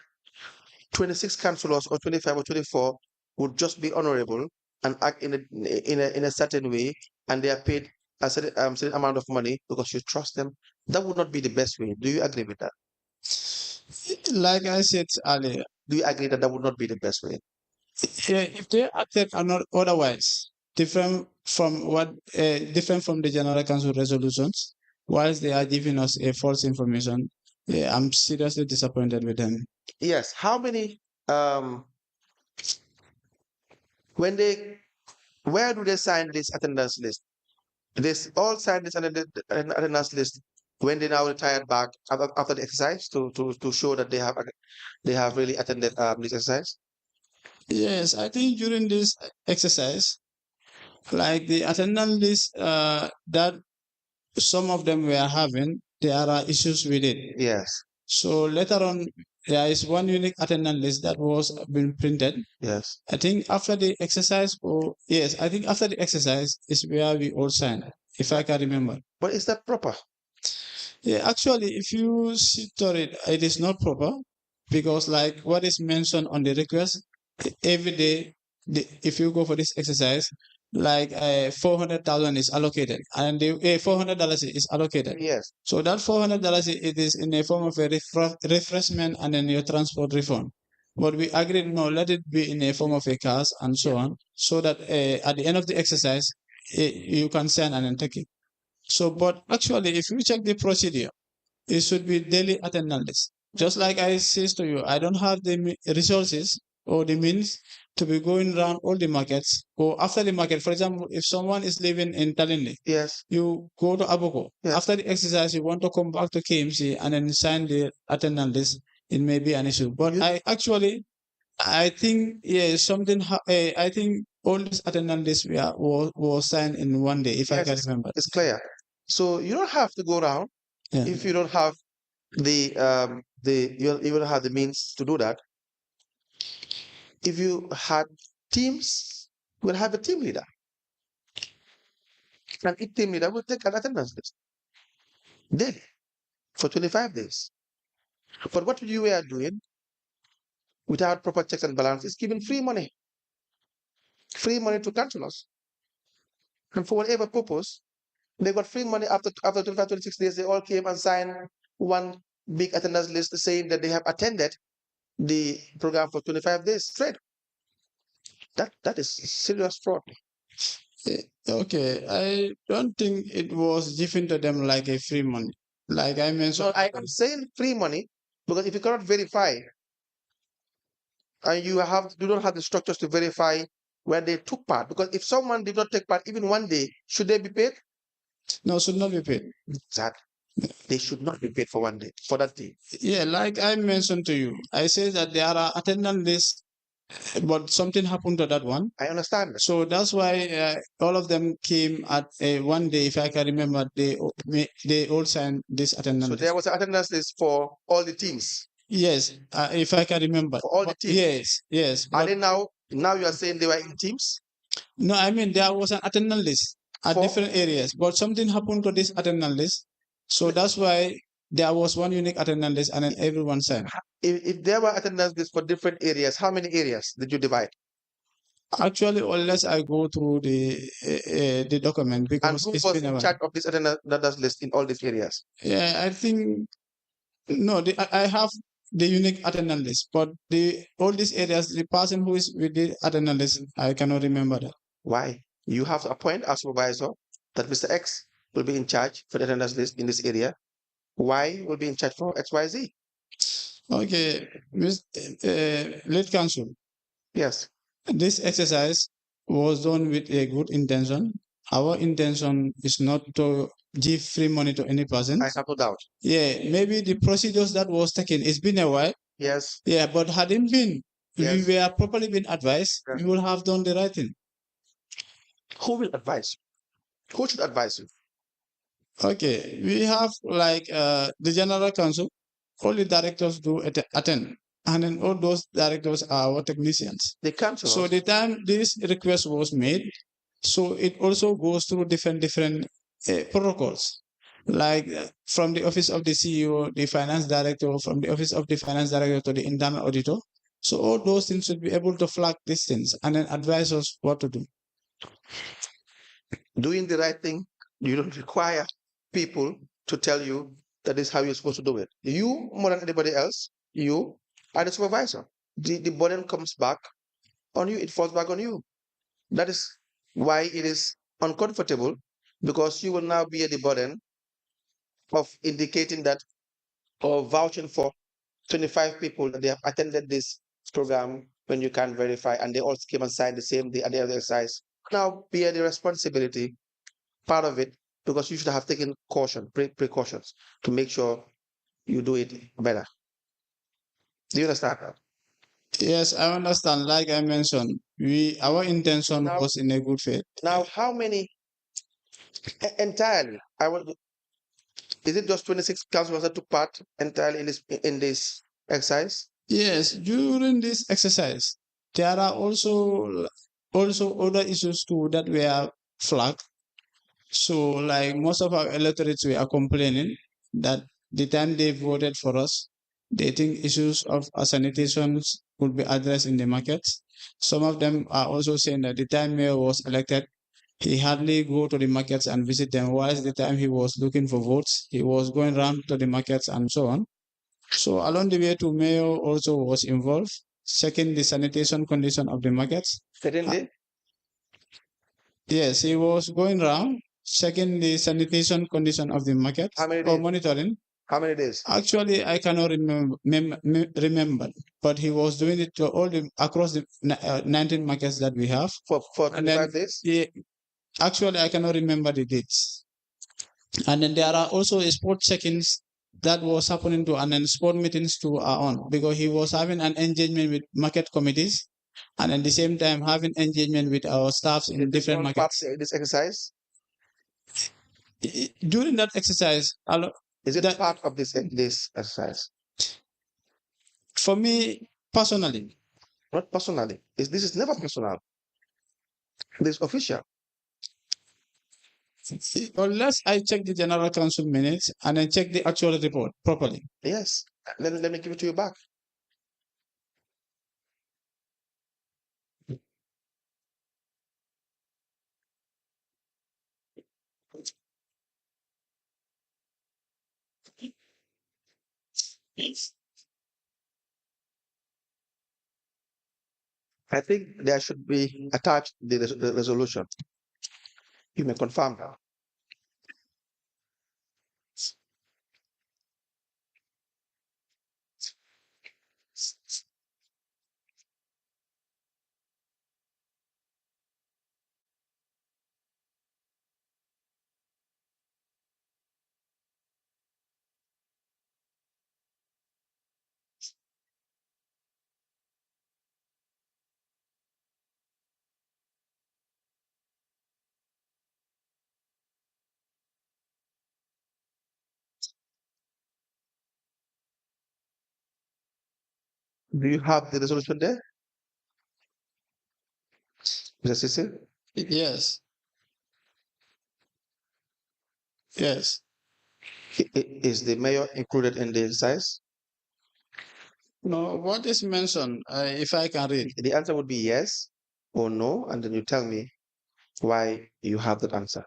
26 councillors or 25 or 24 would just be honorable and act in a certain way, and they are paid a certain amount of money because you trust them. That would not be the best way. Do you agree with that?
Like I said earlier,
Do you agree that that would not be the best way?
if they acted otherwise, different from the General Council resolutions, whilst they are giving us a false information, I'm seriously disappointed with them.
Yes. How many? Where do they sign this attendance list? They all sign this attendance list when they now retired back after the exercise to show that they have really attended this exercise.
Yes, I think during this exercise, like the attendance list that some of them were having, there are issues with it.
Yes.
So later on, there is one unique attendance list that was been printed.
Yes.
I think after the exercise, I think after the exercise is where we all sign, if I can remember.
But is that proper?
Yeah, actually, if you see to it, it is not proper, because like what is mentioned on the request, every day, if you go for this exercise, like 400,000 is allocated, and the $400 is allocated.
Yes.
So that $400 it is in a form of a refreshment and then your transport refund. But we agreed, no, let it be in a form of a cash and so on, so that at the end of the exercise, you can send and then take it. So, but actually, if you check the procedure, it should be daily attendance. Just like I says to you, I don't have the resources or the means to be going around all the markets or after the market. For example, if someone is living in Talinde,
yes,
you go to Aboko. Yes. After the exercise, you want to come back to KMC and then sign the attendance list. It may be an issue, but I think something. I think all this attendance list was signed in one day, if I can remember.
It's clear. So you don't have to go around if you don't have you don't have the means to do that. If you had teams, we'll have a team leader. And each team leader will take an attendance list daily for 25 days. But what you were doing without proper checks and balances is giving free money to councillors. And for whatever purpose, they got free money after 25, 26 days. They all came and signed one big attendance list saying that they have attended the program for 25 days straight. That is serious fraud.
Okay, I don't think it was given to them like a free money. Like I mentioned.
No, I am saying free money because if you cannot verify and you don't have the structures to verify where they took part, because if someone did not take part even one day, should they be paid?
No, should not be paid.
Exactly. They should not be paid for one day, for that day.
Yeah, like I mentioned to you, I say that there are attendance lists, but something happened to that one.
I understand that.
So that's why all of them came at one day, if I can remember, they all signed this attendance list.
So there was an attendance list for all the teams?
Yes, if I can remember.
For all the teams?
Yes.
Are they now you are saying they were in teams?
No, I mean, there was an attendance list at different areas, but something happened to this attendance list. So that's why there was one unique attendance list and then everyone signed.
If there were attendance lists for different areas, how many areas did you divide?
Actually, unless I go through the document,
And
because
who
it's
was
been a
in
while.
charge of this attendance list in all these areas?
Yeah, I think no, I have the unique attendance list, but all these areas, the person who is with the attendance list, I cannot remember that.
Why? You have to appoint a supervisor that Mr. X will be in charge for the attendance list in this area. Y will be in charge for XYZ.
Okay, late council.
Yes.
This exercise was done with a good intention. Our intention is not to give free money to any person.
I have no doubt.
Yeah, maybe the procedures that was taken, it's been a while.
Yes.
Yeah, but hadn't been,
Yes.
we were properly been advised,
Yeah.
we would have done the right thing.
Who will advise you? Who should advise you?
Okay, we have like the general council, all the directors do attend, and then all those directors are our technicians.
The council.
So the time this request was made, so it also goes through different protocols, like from the office of the CEO, the finance director, from the office of the finance director to the internal auditor. So all those things should be able to flag these things and then advise us what to do.
Doing the right thing, you don't require people to tell you that is how you're supposed to do it. You, more than anybody else, you are the supervisor. The burden comes back on you, it falls back on you. That is why it is uncomfortable, because you will now be at the burden of indicating that or vouching for 25 people that they have attended this program when you can't verify, and they all came and signed the same day at the other exercise. Now bear the responsibility, part of it, because you should have taken precautions to make sure you do it better. Do you understand?
Yes, I understand. Like I mentioned, our intention was in a good faith.
Now, how many entirely? Is it just 26 councillors that took part entirely in this exercise?
Yes, during this exercise, there are also other issues too that were flagged. So, like most of our electorates were complaining that the time they voted for us, they think issues of sanitation would be addressed in the markets. Some of them are also saying that the time mayor was elected, he hardly go to the markets and visit them, whilst the time he was looking for votes, he was going around to the markets and so on. So along the way to mayor also was involved, checking the sanitation condition of the markets. Yes, he was going around checking the sanitation condition of the market or monitoring.
How many days?
Actually, I cannot remember, but he was doing it to all across the 19 markets that we have.
For 25 days?
Actually, I cannot remember the dates. And then there are also sport check-ins that was happening to, and then sport meetings too are on, because he was having an engagement with market committees, and at the same time having engagement with our staffs in different markets.
This exercise?
During that exercise,
is it part of this exercise?
For me personally,
not personally. This is never personal. This is official.
Unless I check the general council minutes and I check the actual report properly.
Yes. Let me give it to you back. I think there should be attached the resolution. You may confirm that. Do you have the resolution there? Mr. Cecil?
Yes. Yes.
Is the mayor included in the exercise?
No, what is mentioned, if I can read.
The answer would be yes. or no, and then you tell me why you have that answer.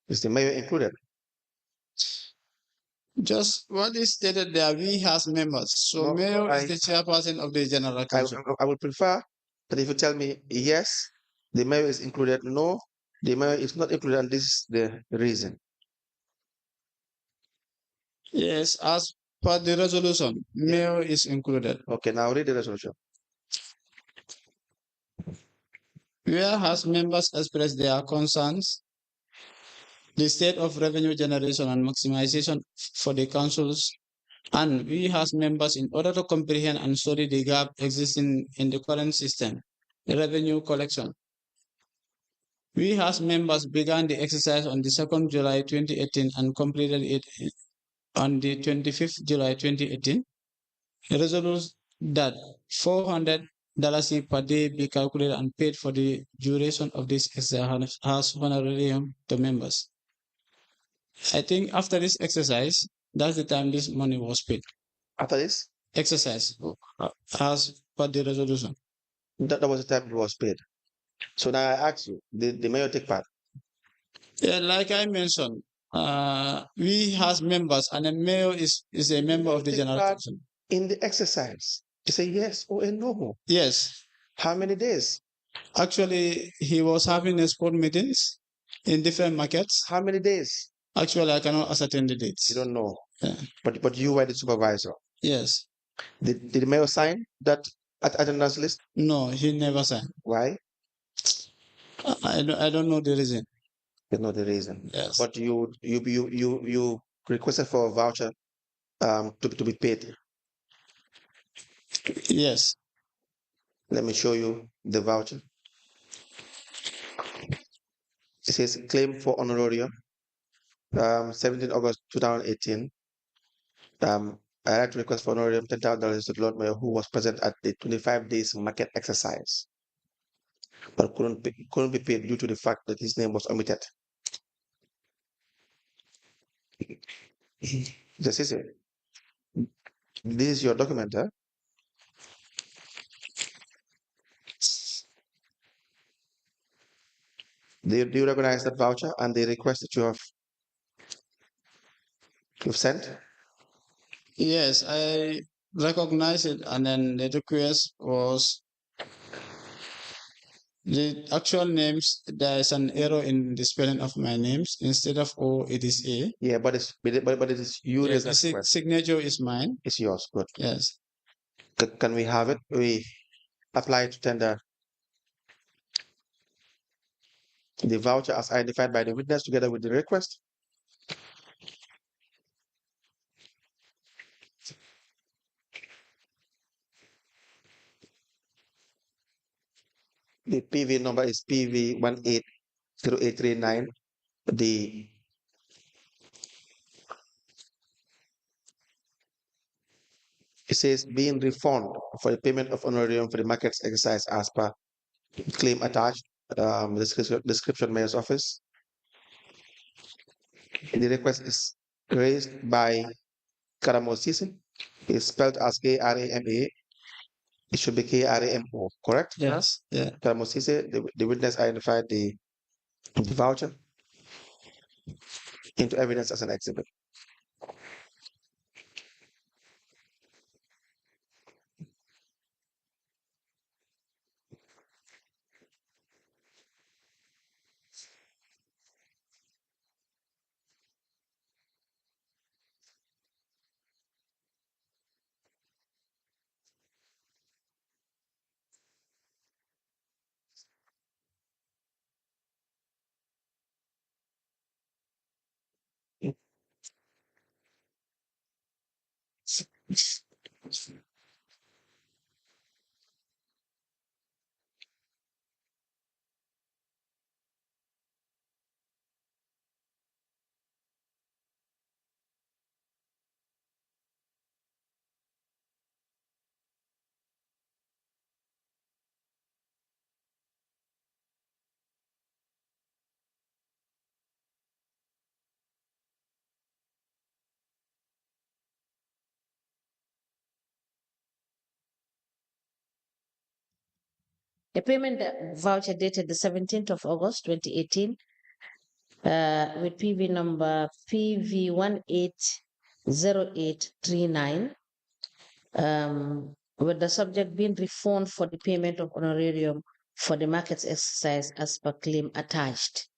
Is the mayor included?
Just what is stated there, we has members. So
No,
mayor is the chairperson of the general council.
I would prefer that if you tell me yes, the mayor is included, no, the mayor is not included, and this is the reason.
Yes, as per the resolution, mayor is included.
Okay, now read the resolution.
Whereas members express their concerns, the state of revenue generation and maximization for the councils, and we as members, in order to comprehend and study the gap existing in the current system, the revenue collection. We as members began the exercise on the 2nd July 2018 and completed it on the 25th July 2018. Resolves that $400 per day be calculated and paid for the duration of this exercise as honorarium to members. I think after this exercise, that's the time this money was paid.
After this
exercise, as per the resolution.
That was the time it was paid. So now I ask you, did the mayor take part?
Yeah, like I mentioned, we as members, and the mayor is a member of the general council.
In the exercise, you say yes or a no?
Yes.
How many days?
Actually, he was having a sport meetings in different markets.
How many days?
Actually, I cannot ascertain the dates.
You don't know.
Yeah.
But you were the supervisor.
Yes.
Did the mayor sign that attendance list?
No, he never signed.
Why?
I don't know the reason.
You know the reason.
Yes.
But you requested for a voucher to be paid.
Yes.
Let me show you the voucher. It says claim for honorarium, 17 August 2018. I had to request for honorarium $10,000 to the Lord Mayor who was present at the 25 days market exercise, but couldn't be paid due to the fact that his name was omitted. This is it. This is your document, huh? Do you recognize that voucher and the request that you've sent?
Yes, I recognize it, and then the request was the actual names. There is an error in the spelling of my names. Instead of O, it is A.
Yeah, but it is you.
Yeah, the signature is mine.
It's yours. Good.
Yes.
Can we have it? We apply to tender the voucher as identified by the witness together with the request. The PV number is PV 180839. It says being refunded for the payment of honorarium for the markets exercise as per claim attached, description mayor's office. The request is raised by Karamo Ceesay. It's spelled as Karama. It should be Kramo, correct?
Yes. Yeah.
Karamo Ceesay, the witness identified the voucher into evidence as an exhibit.
A payment voucher dated the 17th of August 2018 with PV number PV180839, with the subject being refund for the payment of honorarium for the markets exercise as per claim attached.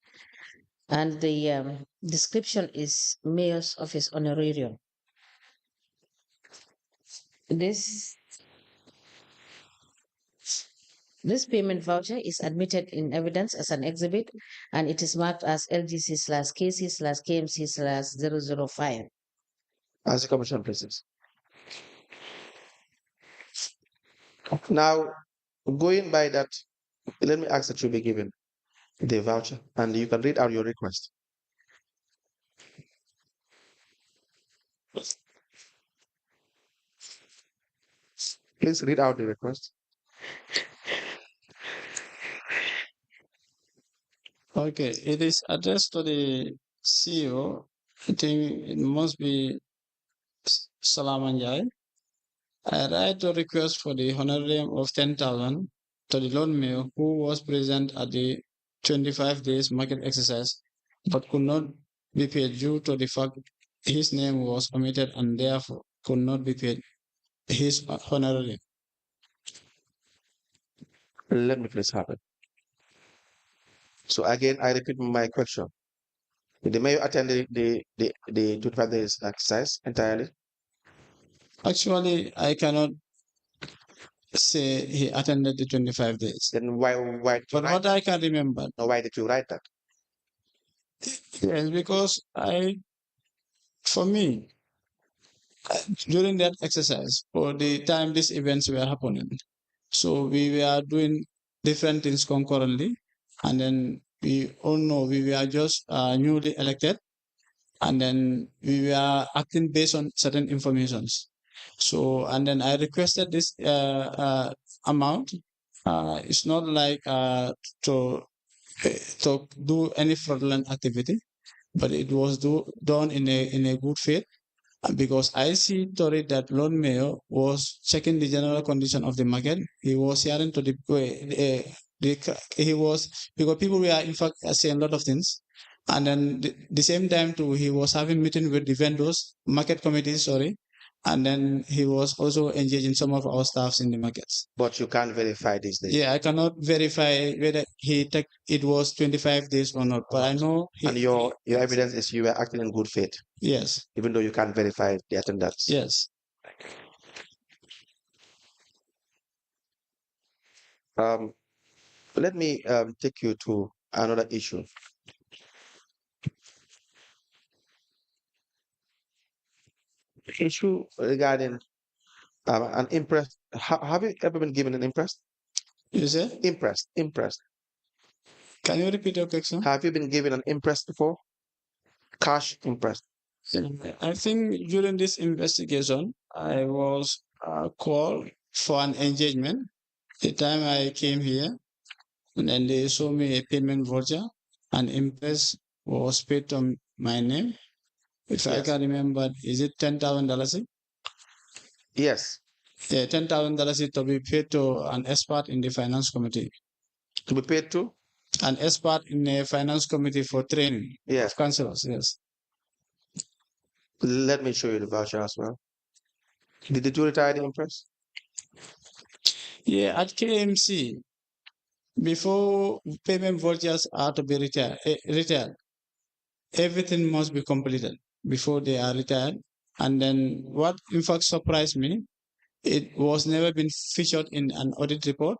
And the description is Mayor's Office honorarium. This payment voucher is admitted in evidence as an exhibit, and it is marked as LGC/KC/KMC/005.
As the Commission places. Now, going by that, let me ask that you be given the voucher and you can read out your request. Please read out the request.
Okay, it is addressed to the CEO. I think it must be Salamanjai. I write a request for the honorarium of 10,000 to the loan mayor who was present at the 25 days market exercise but could not be paid due to the fact his name was omitted and therefore could not be paid his honorarium.
Let me please have it. So again, I repeat my question. Did the mayor attend the 25 days exercise entirely?
Actually, I cannot say he attended the 25 days.
Then why
But what I can remember.
No, why did you write that?
Yes, because for me, during that exercise, or the time these events were happening, so we were doing different things concurrently, and then we all know we were just newly elected, and then we were acting based on certain informations. So, and then I requested this amount. It's not like to do any fraudulent activity, but it was done in a good faith. Because I see Tori that Lord Mayor was checking the general condition of the market. He was hearing to he was, because people were in fact saying a lot of things. And then the same time too, he was having meeting with the vendors, market committees, sorry. And then he was also engaging some of our staffs in the markets.
But you can't verify these days.
Yeah, I cannot verify whether it was 25 days or not, but I know.
And your evidence is you were acting in good faith.
Yes.
Even though you can't verify the attendance.
Yes.
Let me take you to another issue. Issue regarding an imprest. Have you ever been given an imprest?
You said?
Imprest.
Can you repeat your question?
Have you been given an imprest before? Cash imprest.
I think during this investigation, I was called for an engagement. The time I came here, and then they showed me a payment voucher, and imprest was paid on my name. If I can remember, is it $10,000?
Yes.
Yeah, $10,000 to be paid to an expert in the finance committee.
To be paid to?
An expert in the finance committee for training of councillors, yes.
Let me show you the voucher as well. Did you retire the imprest?
Yeah, at KMC, before payment vouchers are to be retired, everything must be completed before they are retired. And then what in fact surprised me, it was never been featured in an audit report.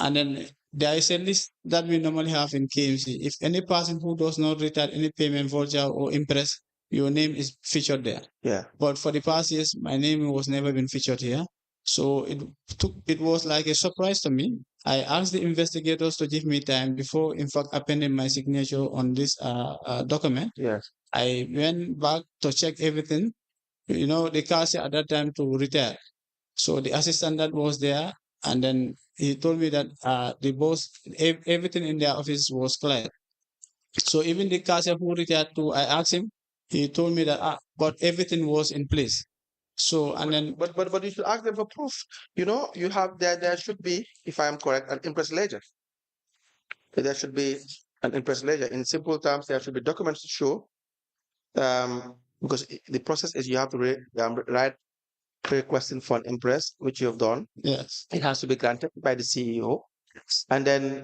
And then there is a list that we normally have in KMC. If any person who does not retire any payment voucher or impress, your name is featured there.
Yeah.
But for the past years, my name was never been featured here. So it was like a surprise to me. I asked the investigators to give me time before, in fact, appending my signature on this document.
Yes.
I went back to check everything. You know, the cashier at that time to retire. So the assistant that was there, and then he told me that the boss, everything in their office was clear. So even the cashier who retired too, I asked him, he told me that, but everything was in place. So, and then,
but you should ask them for proof. You know, you have there should be, if I am correct, an impress ledger. There should be an impress ledger. In simple terms, there should be documents to show. Because the process is you have to write requesting for an impress, which you have done.
yes,
It has to be granted by the CEO, and then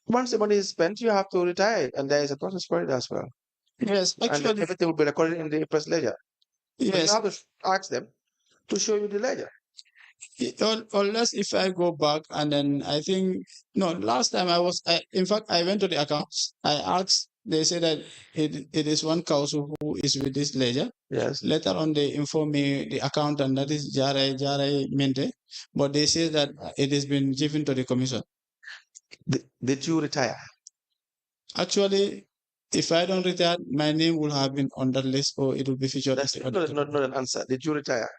once the money is spent, you have to retire it, and there is a process for it as well.
yes,
And
actually,
everything will be recorded in the impress ledger. But you
yes.
have to ask them to show you the ledger.
Unless if I go back and then I think no, last time in fact I went to the accounts. I asked. They said that it is one council who is with this ledger.
Yes.
Later on, they inform me the accountant that is Jare Mente, but they say that it has been given to the commission.
Did you retire?
Actually, if I don't retire, my name will have been on that list or it will be featured.
That's not an answer. Did you retire?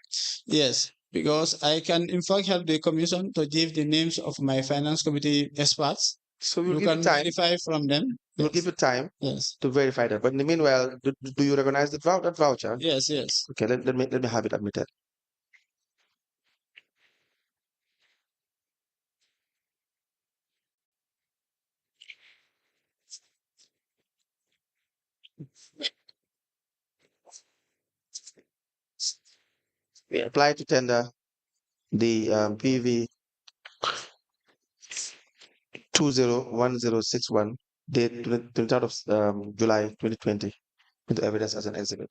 Yes, because I can in fact help the commission to give the names of my finance committee experts.
So we'll
You
give
can
you time.
verify from them.
We'll give you time
Yes.
to verify that. But in the meanwhile, do you recognize that voucher?
Yes, yes.
Okay, let me have it admitted. We apply to tender the PV 201061 date 23rd of July 2020 into evidence as an exhibit.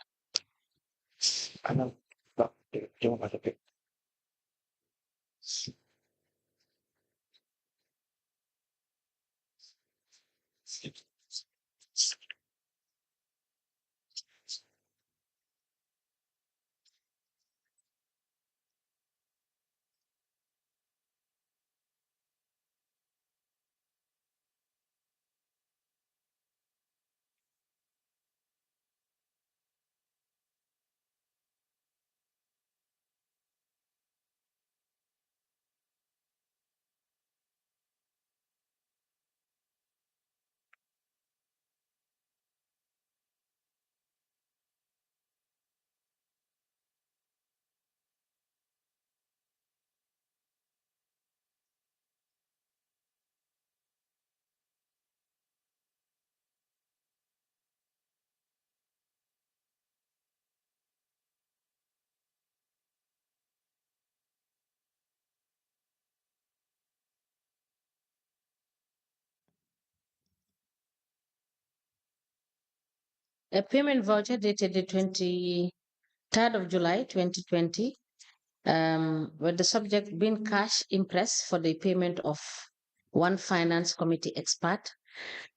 A payment voucher dated the 23rd of July 2020, with the subject being cash impress for the payment of one finance committee expert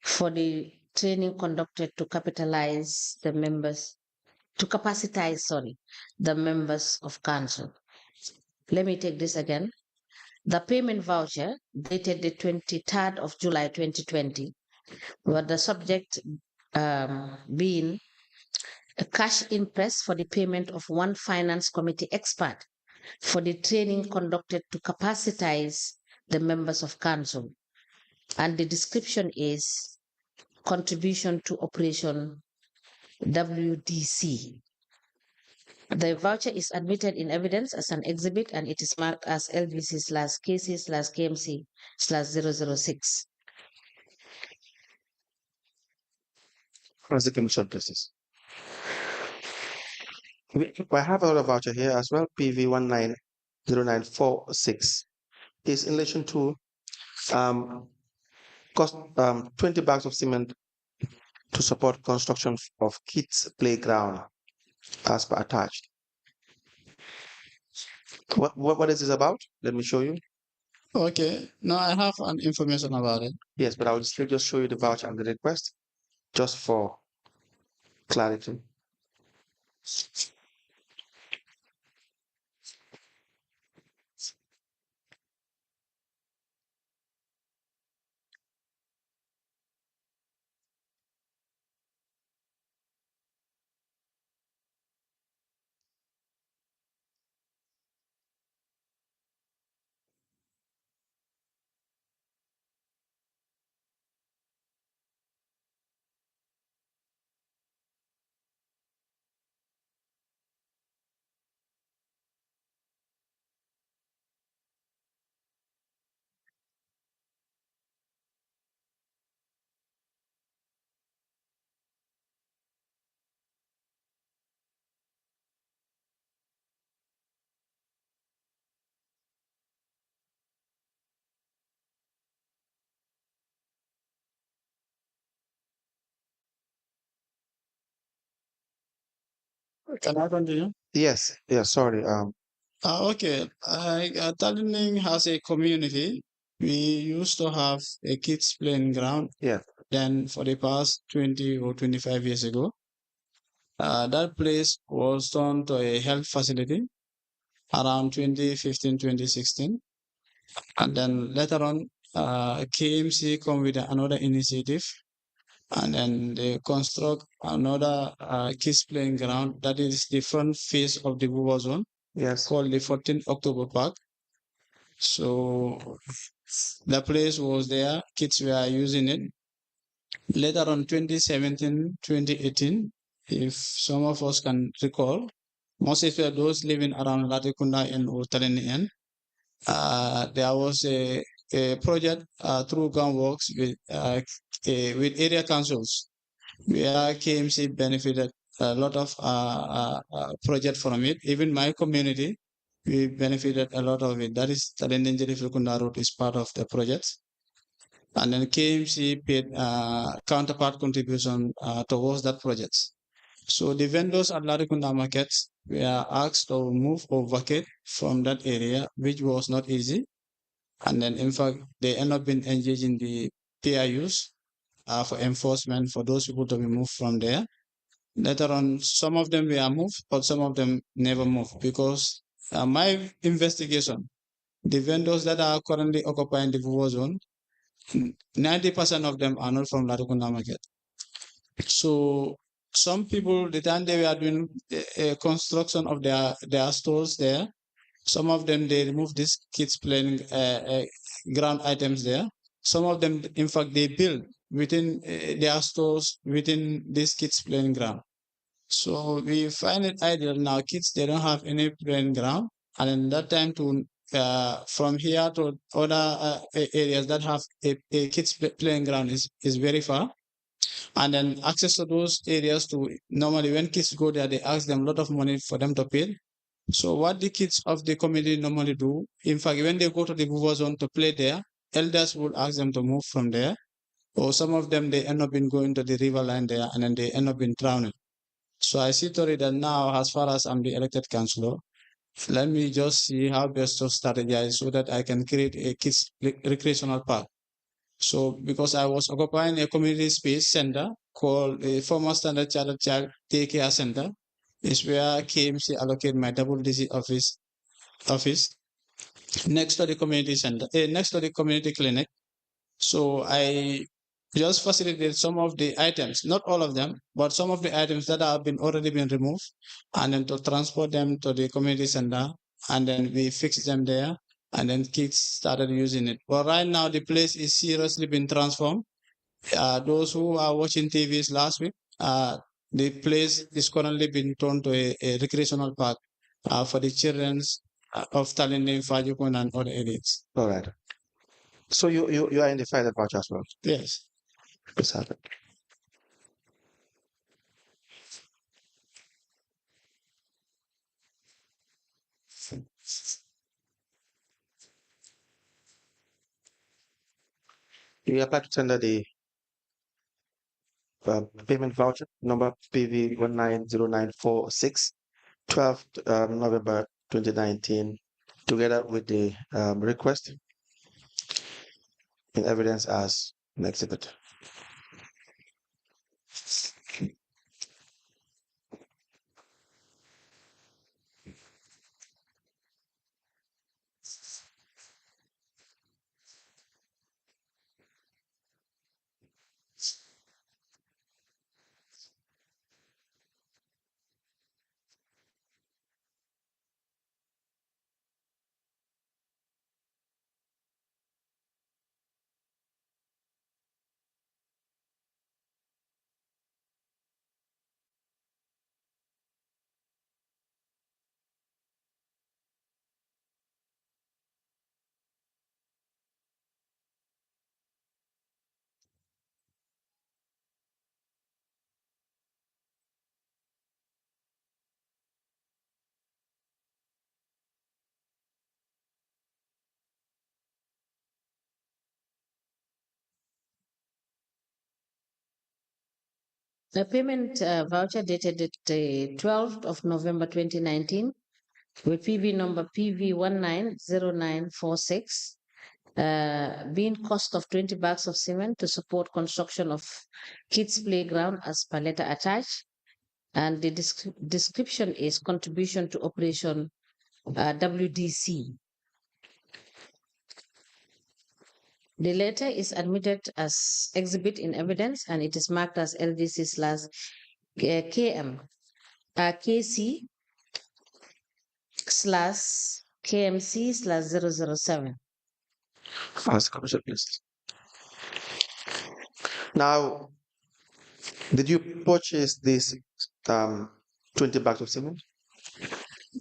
for the training conducted to capitalize the members, to capacitize, the members of council. Let me take this again. The payment voucher dated the 23rd of July 2020, with the subject being a cash impress for the payment of one finance committee expert for the training conducted to capacitize the members of council. And the description is contribution to Operation WDC. The voucher is admitted in evidence as an exhibit and it is marked as LVC/KC/KMC/006.
As the commission process. I have another voucher here as well, PV 190946. Is in relation to cost 20 bags of cement to support construction of kids playground as per attached. What is this about? Let me show you.
Okay, now I have an information about it.
Yes, but I will still just show you the voucher and the request just for clarity.
Can I continue?
Yes, sorry.
Okay. Tallinn has a community. We used to have a kids playing ground.
Yeah.
Then for the past 20 or 25 years ago, that place was turned to a health facility around 2015, 2016. And then later on, KMC come with another initiative, and then they construct another kids playing ground that is the front face of the Buba zone.
Yes.
Called the 14th October Park. So the place was there, kids were using it. Later on 2017, 2018, if some of us can recall, most of those living around Latikunda and Utalenian, there was a project through Gunworks with area councils where KMC benefited a lot of project from it. Even my community, we benefited a lot of it. That is Talendenjeri Filkunda Road is part of the project. And then KMC paid counterpart contribution towards that project. So the vendors at Larikunda markets were asked to move or vacate from that area, which was not easy. And then, in fact, they end up being engaged in the PIUs for enforcement for those people to be moved from there. Later on, some of them were moved, but some of them never moved because my investigation, the vendors that are currently occupying the war zone, 90% of them are not from Larukunda market. So some people, the time they were doing a construction of their stores there, some of them, they removed these kids playing ground items there. Some of them, in fact, they build within their stores within this kids playing ground. So we find it ideal now. Kids, they don't have any playing ground, and in that time to from here to other areas that have a kids playing ground is very far. And then access to those areas to normally when kids go there, they ask them a lot of money for them to pay. So what the kids of the community normally do, in fact, when they go to the buffer zone to play there, elders will ask them to move from there. Or some of them, they end up in going to the river line there and then they end up in drowning. So I see to it that now, as far as I'm the elected councillor, let me just see how best to strategize so that I can create a kids recreational park. So because I was occupying a community space center called a former Standard Chartered Child Daycare Center, is where KMC allocate my WDC office next to the community center, next to the community clinic. So I just facilitate some of the items, not all of them, but some of the items that have been already been removed, and then to transport them to the community center, and then we fix them there, and then kids started using it. But right now, the place is seriously been transformed. Those who are watching TVs last week, the place is currently being turned to a recreational park for the children of Talinde, Fajukun, and other areas.
All right. So you are in the fight voucher as well?
Yes.
Yes, sir. You apply to tender the payment voucher number PV 190946, 12th November 2019, together with the request in evidence as an exhibit.
The payment voucher dated the 12th of November 2019 with PV number PV190946, being cost of 20 bags of cement to support construction of kids playground as per letter attached. And the description is contribution to operation WDC. The letter is admitted as exhibit in evidence and it is marked as LDC slash KM, KC slash KMC slash 007.
Ask Commissioner, please. Now, did you purchase this 20 bags of cement?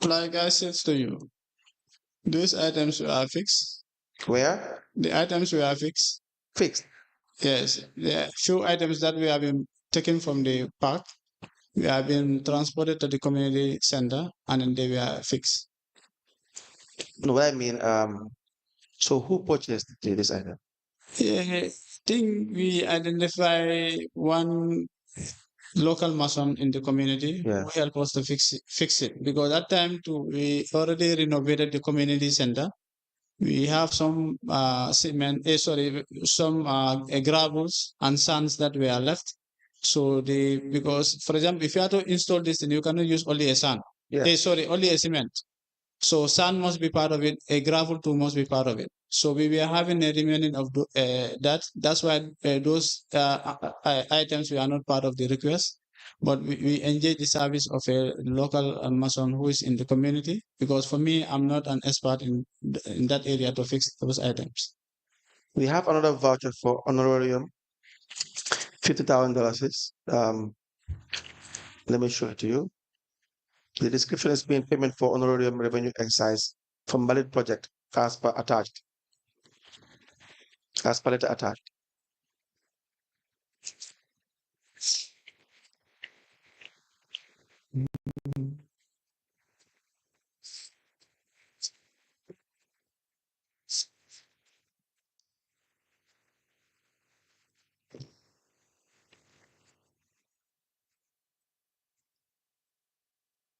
Like I said to you, those items were fixed.
Where?
The items were fixed.
Fixed.
Yes, there are few items that we have been taken from the park. We have been transported to the community center and then they were fixed.
No, what I mean, so who purchased this item?
Yeah, I think we identify one local mason in the community
Yeah.
who helped us to fix it because that time too we already renovated the community center. We have some cement, some gravels and sands that were left. So because for example, if you have to install this, then you cannot use only a sand.
Yeah.
Only a cement. So sand must be part of it. A gravel too must be part of it. So we were having a remaining of that. That's why those items were not part of the request. But we engage the service of a local mason who is in the community because for me, I'm not an expert in that area to fix those items.
We have another voucher for honorarium, $50,000. Let me show it to you. The description is being payment for honorarium revenue exercise from valid project as per attached. As per letter attached.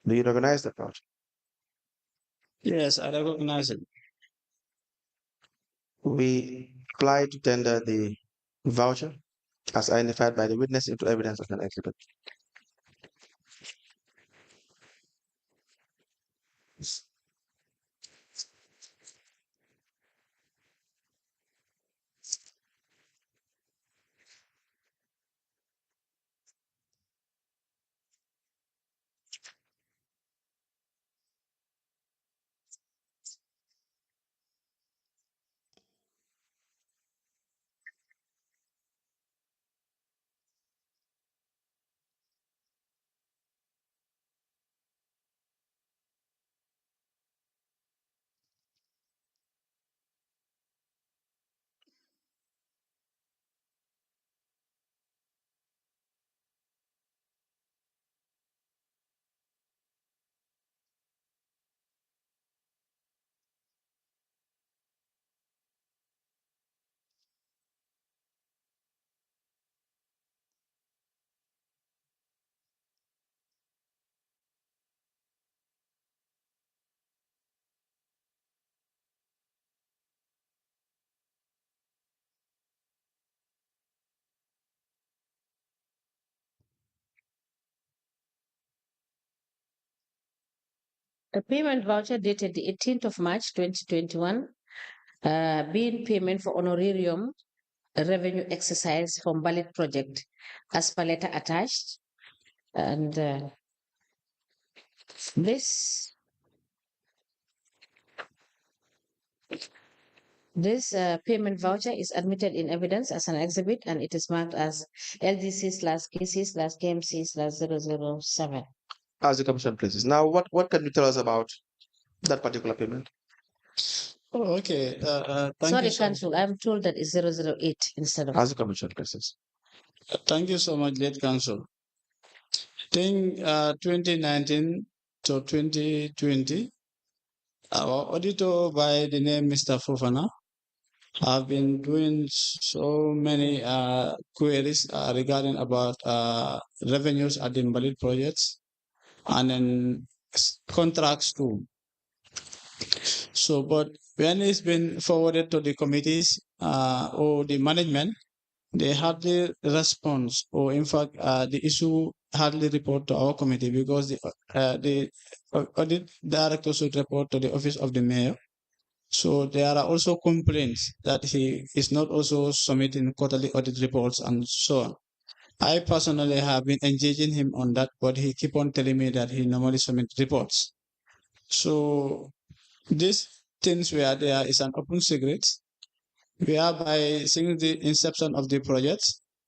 Do you recognize that voucher?
Yes, I recognize it.
We apply to tender the voucher as identified by the witness into evidence as an exhibit.
A payment voucher dated the 18th of March 2021, being payment for honorarium revenue exercise from valid project as per letter attached. And this payment voucher is admitted in evidence as an exhibit and it is marked as LDC slash KC slash KMC slash 007.
As the commission places. Now, what can you tell us about that particular payment?
Oh, okay. Thank
Sorry,
you so
Council, I'm told that it's 008 instead of.
As the commission places.
Thank you so much, late council. I think 2019 to 2020, our auditor by the name Mr. Fofana I've been doing so many queries regarding about revenues at the invalid projects and then contracts too. So, but when it's been forwarded to the committees or the management, they hardly respond, or in fact, the issue hardly report to our committee because the audit director should report to the office of the mayor. So there are also complaints that he is not also submitting quarterly audit reports and so on. I personally have been engaging him on that, but he keep on telling me that he normally submits reports. So these things where there is an open secret, whereby since the inception of the project,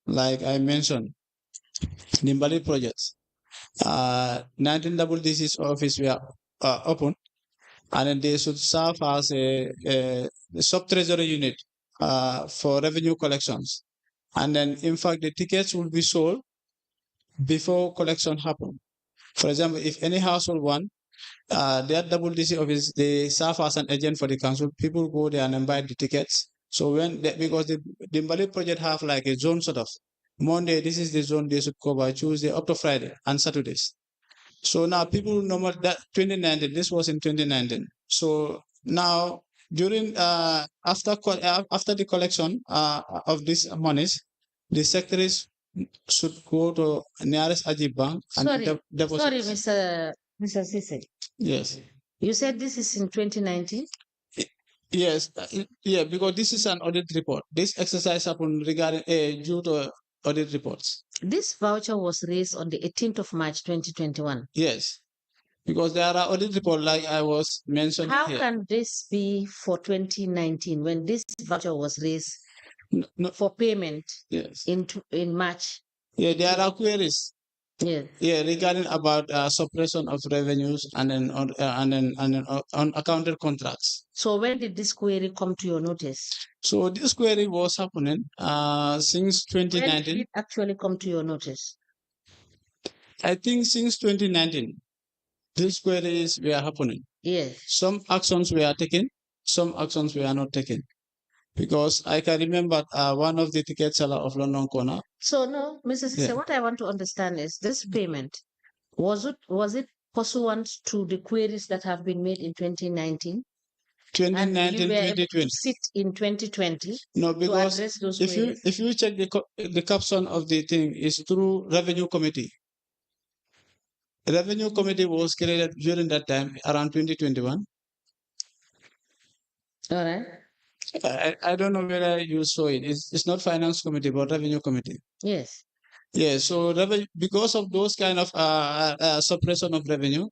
like I mentioned, the Bali projects, 19 WDC's office were open, and then they should serve as a sub-treasury unit for revenue collections. And then, in fact, the tickets will be sold before collection happen. For example, if any household want, their WDC office, they serve as an agent for the council. People go there and buy the tickets. So because the Bali project have like a zone sort of, Monday, this is the zone they should cover, Tuesday up to Friday and Saturdays. So now people know that 2019, this was in 2019. So now during after the collection of these monies, the secretaries should go to nearest Ajib Bank and deposit.
Sorry, Mr. Ceesay.
Yes.
You said this is in 2019?
Yes, yeah, because this is an audit report. This exercise happened regarding due to audit reports.
This voucher was raised on the 18th of March 2021.
Yes, because there are audit reports like I was mentioning
How
here.
can this be for 2019 when this voucher was raised for payment in March?
Yeah, there are queries.
Yes.
Yeah, regarding about suppression of revenues and then unaccounted contracts.
So when did this query come to your notice?
So this query was happening since 2019.
When did it actually come to your notice?
I think since 2019, these queries were happening.
Yes.
Some actions were taken, some actions were not taken. Because I can remember one of the ticket seller of London Corner.
So no, Mr. Ceesay, what I want to understand is this payment, was it pursuant to the queries that have been made in 2019?
2019, 2020.
Sit in 2020.
No, because
to address those
if you check the caption of the thing is through revenue committee. The revenue committee was created during that time around 2021.
All right.
I don't know whether you saw it. It's not finance committee, but revenue committee.
Yes.
Yeah. So because of those kind of suppression of revenue,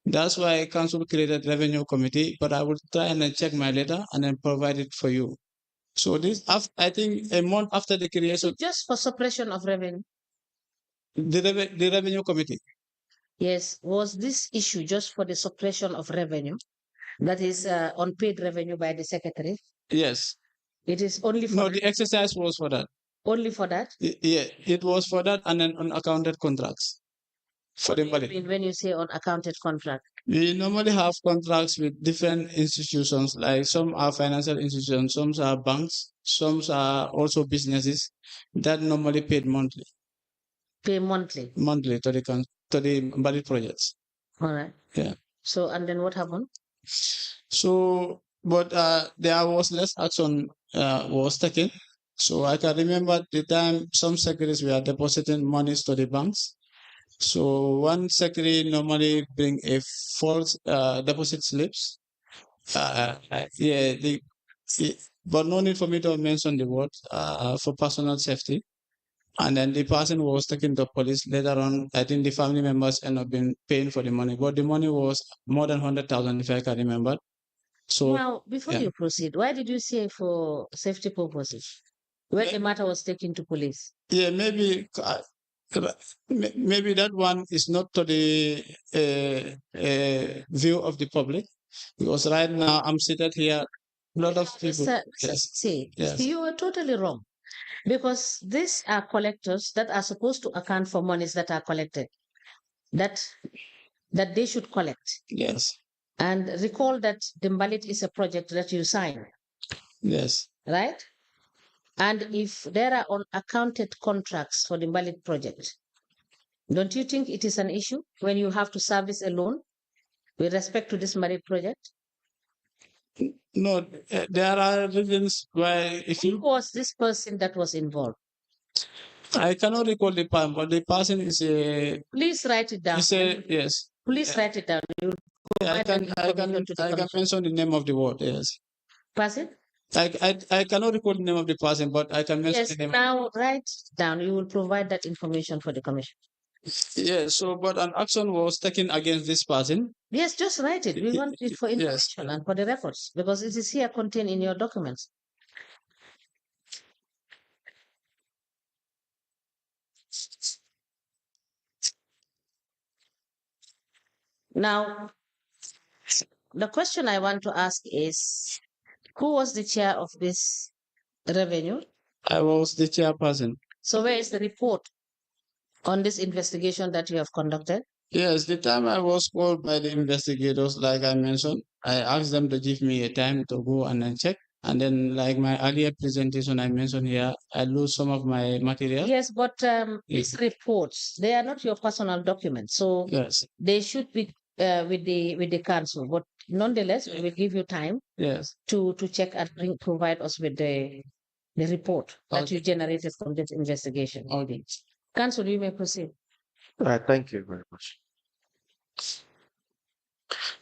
that's why council created revenue committee. But I will try and then check my letter and then provide it for you. So this, I think, a month after the creation,
just for suppression of revenue.
The revenue committee.
Yes. Was this issue just for the suppression of revenue? That is unpaid revenue by the secretary?
Yes.
It is only for
No, the exercise was for that.
Only for that?
Yeah, it was for that and then unaccounted contracts. For the money.
When you say unaccounted contract?
We normally have contracts with different institutions, like some are financial institutions, some are banks, some are also businesses that normally paid monthly.
Pay monthly?
Monthly to the budget projects.
All right.
Yeah.
So, and then what happened?
So, but there was less action was taken. So I can remember the time some secretaries were depositing monies to the banks. So one secretary normally bring a false deposit slips. But no need for me to mention the word for personal safety. And then the person was taken to police. Later on, I think the family members end up being paying for the money. But the money was more than 100,000, if I can remember. So
now, before you proceed, why did you say for safety purposes when the matter was taken to police?
Yeah, maybe that one is not to the view of the public, because right now I'm seated here. A lot of people.
See, you are totally wrong, because these are collectors that are supposed to account for monies that are collected, that they should collect.
Yes.
And recall that the Dimbalit is a project that you signed.
Yes.
right? And if there are unaccounted contracts for the Mbalit project, don't you think it is an issue when you have to service a loan with respect to this Mbalit project?
No, there are reasons why
Who was this person that was involved?
I cannot recall the person, but the person is a.
Please write it down.
Yes.
Please write it down. You
I can mention the name of the word. Yes.
Person?
I cannot recall the name of the person, but I can mention
Yes.
the name.
Now write down. You will provide that information for the commission.
Yes. So, but an action was taken against this person.
Yes, just write it. We want it for information and for the records because it is here contained in your documents. Now, the question I want to ask is, who was the chair of this revenue?
I was the chairperson.
So where is the report on this investigation that you have conducted?
Yes, the time I was called by the investigators, like I mentioned, I asked them to give me a time to go and then check. And then, like my earlier presentation I mentioned here, I lose some of my material.
Yes, but these reports, they are not your personal documents. So
yes,
they should be with the council. But nonetheless, we will give you time
yes,
to check and provide us with the report that you generated from this investigation.
Okay.
Council, you may proceed.
All right, thank you very much.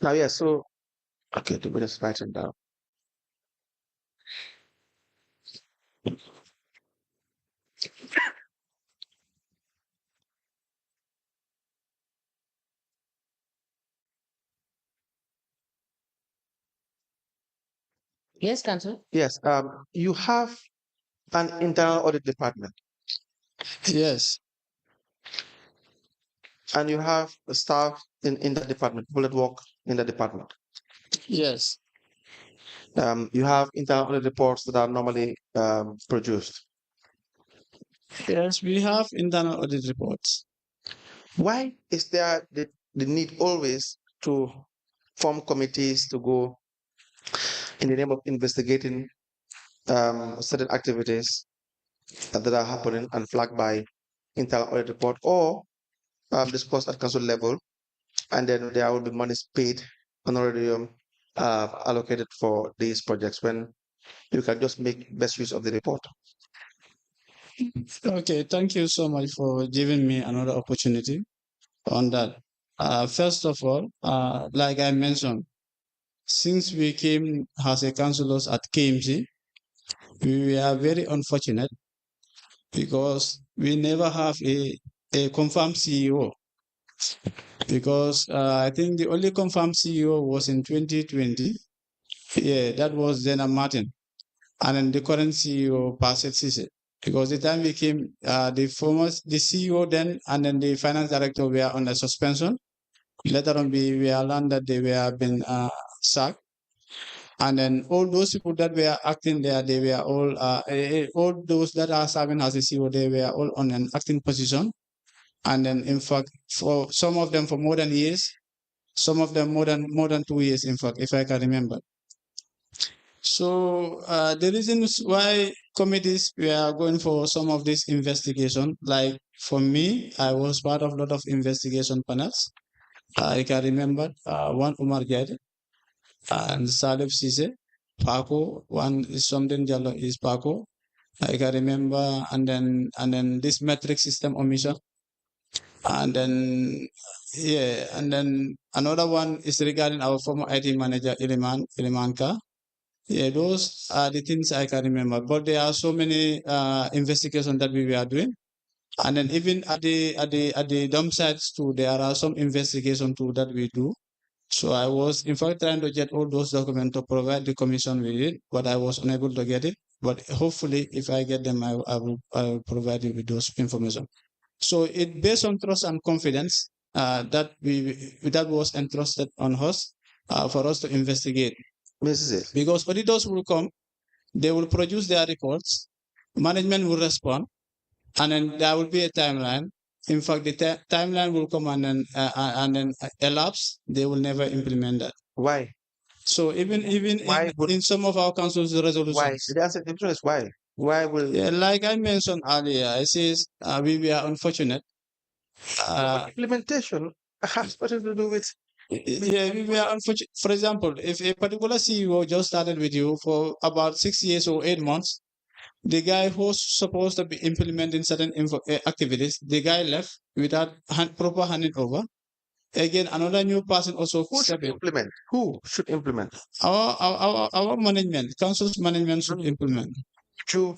Now, yeah, so, okay, let me just write it down.
Yes, Council.
Yes, you have an internal audit department.
Yes.
And you have staff in that department, people that work in the department.
Yes.
You have internal audit reports that are normally produced.
Yes, we have internal audit reports.
Why is there the need always to form committees to go in the name of investigating certain activities that are happening and flagged by internal audit report, or discussed at council level, and then there will be monies paid, honorarium allocated for these projects, when you can just make best use of the report?
Okay, thank you so much for giving me another opportunity on that. First of all, like I mentioned, since we came as a councillors at KMC, we are very unfortunate because we never have a confirmed CEO. Because I think the only confirmed CEO was in 2020. Yeah, that was Zena Martin. And then the current CEO, Passet Sise. Because the time we came, the CEO then and then the finance director were on a suspension. Later on, we learned that they were been sacked. And then all those people that were acting there, they were all those that are serving as a CEO, they were all on an acting position. And then, in fact, for some of them for more than years, some of them more than 2 years, in fact, if I can remember. So the reasons why committees were going for some of this investigation, like for me, I was part of a lot of investigation panels. I can remember one Umar Jad and Salif Sise, Paco, one is something Jallo is Paco. I can remember, and then this metric system omission. And then, yeah, and then another one is regarding our former IT manager, Ilimanka. Yeah, those are the things I can remember. But there are so many investigations that we were doing. And then even at the dump sites too, there are some investigation too that we do. So I was in fact trying to get all those documents to provide the commission with it, but I was unable to get it. But hopefully, if I get them, I will provide you with those information. So it based on trust and confidence that was entrusted on us for us to investigate. Because auditors will come, they will produce their reports, management will respond, and then there will be a timeline. In fact, the timeline will come and then elapse. They will never implement that.
Why?
So even in some of our council's resolutions.
Why? The answer the question is why. Why will
Yeah, like I mentioned earlier, I says we were unfortunate.
implementation has nothing to do with
Yeah, we were unfortunate. For example, if a particular CEO just started with you for about 6 years or 8 months, the guy who's supposed to be implementing certain activities, the guy left without proper handing over. Again, another new person also
who should implement? Who should implement?
Our management, council's management should implement.
To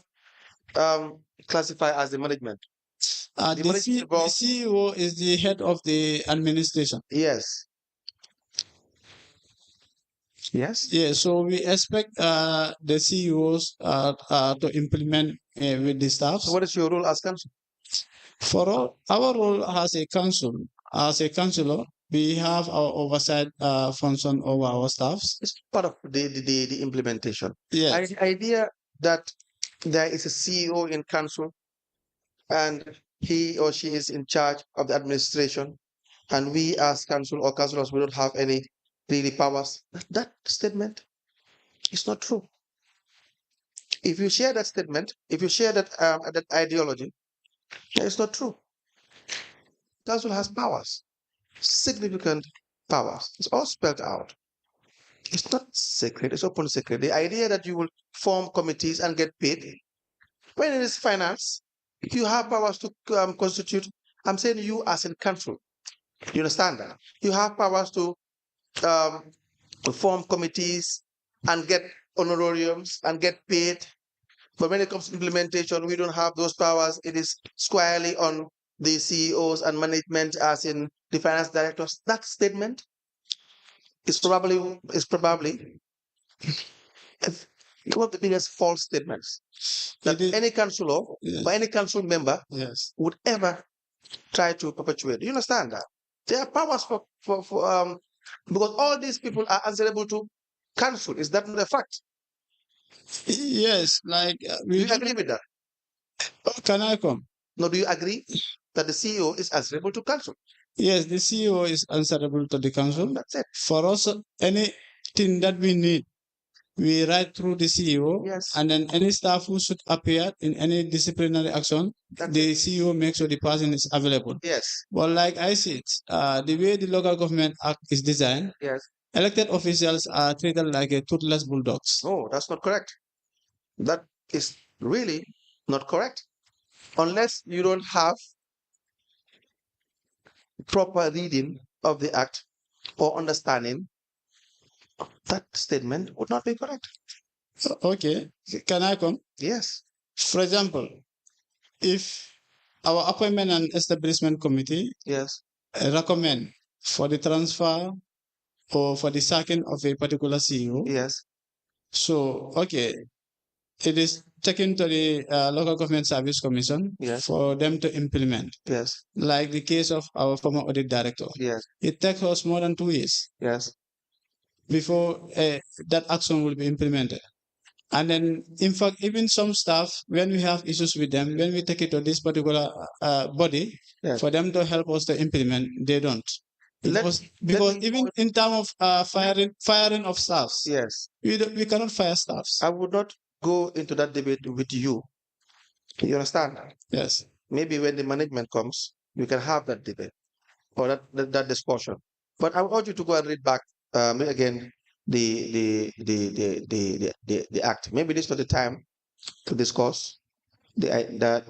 classify as the management.
The CEO is the head of the administration.
Yes. Yes.
Yeah, so we expect the CEOs to implement with the staff.
So what is your role as council?
For our role as a council, as a councillor, we have our oversight function over our staffs.
It's part of the implementation.
Yes.
The idea that there is a CEO in council and he or she is in charge of the administration, and we as council or councillors, we don't have any really powers. That statement is not true. If you share that statement, if you share that that ideology, it's not true. Council has powers, significant powers. It's all spelled out. It's not secret, it's open secret. The idea that you will form committees and get paid, when it is finance, you have powers to constitute. I'm saying you as in council. You understand that? You have powers to form committees and get honorariums and get paid. But when it comes to implementation, we don't have those powers. It is squarely on the CEOs and management, as in the finance directors. That statement is probably one of the biggest false statements that any councillor or any council member would ever try to perpetuate. You understand that? There are powers because all these people are answerable to council. Is that not a fact?
Yes, like
do you agree with that?
Can I come?
No, do you agree that the CEO is answerable to council?
Yes, the CEO is answerable to the council.
That's it.
For us, anything that we need, we write through the CEO.
Yes.
And then any staff who should appear in any disciplinary action, the CEO makes sure the person is available.
Yes.
But like I said, the way the Local Government Act is designed, elected officials are treated like a toothless bulldogs.
No, that's not correct. That is really not correct. Unless you don't have proper reading of the act or understanding, that statement would not be correct.
Okay, can I come?
Yes.
For example, if our appointment and establishment committee recommend for the transfer or for the sacking of a particular CEO, so okay, it is taken to the Local Government Service Commission for them to implement. Like the case of our former audit director. It takes us more than 2 years before that action will be implemented. And then, in fact, even some staff, when we have issues with them, when we take it to this particular body for them to help us to implement, they don't. Because even in terms of firing of staffs, we cannot fire staffs.
I would not go into that debate with you. You understand?
Yes.
Maybe when the management comes, we can have that debate or that discussion. But I want you to go and read back again the act. Maybe this was the time to discuss that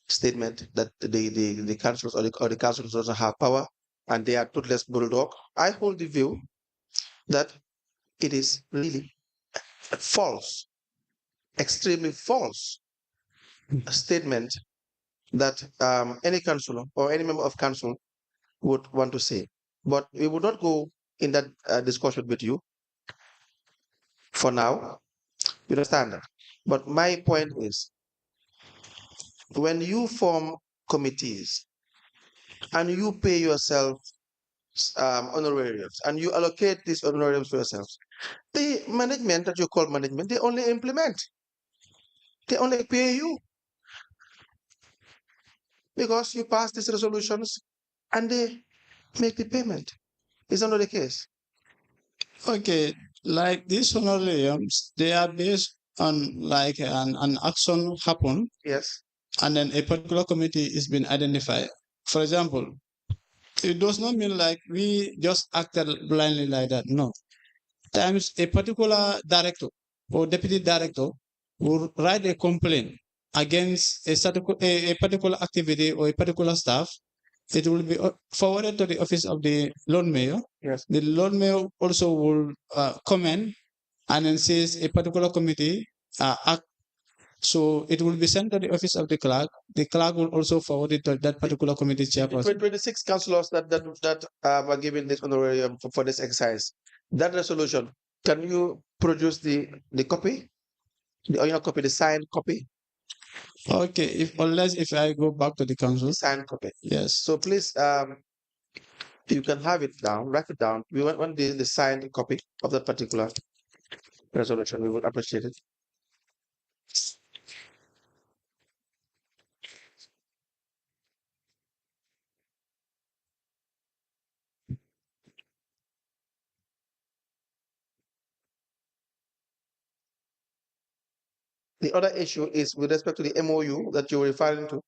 statement that the councils or the councils doesn't have power and they are toothless bulldog. I hold the view that it is really false, extremely false statement that any councillor or any member of council would want to say. But we would not go in that discussion with you for now. You understand that? But my point is, when you form committees and you pay yourself honorariums and you allocate these honorariums for yourselves, the management that you call management, they only implement. They only pay you because you pass these resolutions and they make the payment. Is that not the case?
Okay, like these honorariums, they are based on like an action happen.
Yes.
And then a particular committee is being identified. For example, it does not mean like we just acted blindly like that. No. Times a particular director or deputy director will write a complaint against a particular activity or a particular staff. It will be forwarded to the office of the Lord Mayor.
Yes.
The Lord Mayor also will comment and then says a particular committee act. So it will be sent to the office of the clerk. The clerk will also forward it to that particular committee chairperson.
26 councillors that were given this honorarium for this exercise. That resolution, can you produce the copy, the original copy, the signed copy?
Okay, if I go back to the council.
Signed copy.
Yes.
So please, you can have it down, write it down. We want the signed copy of that particular resolution. We would appreciate it. The other issue is with respect to the MOU that you're referring to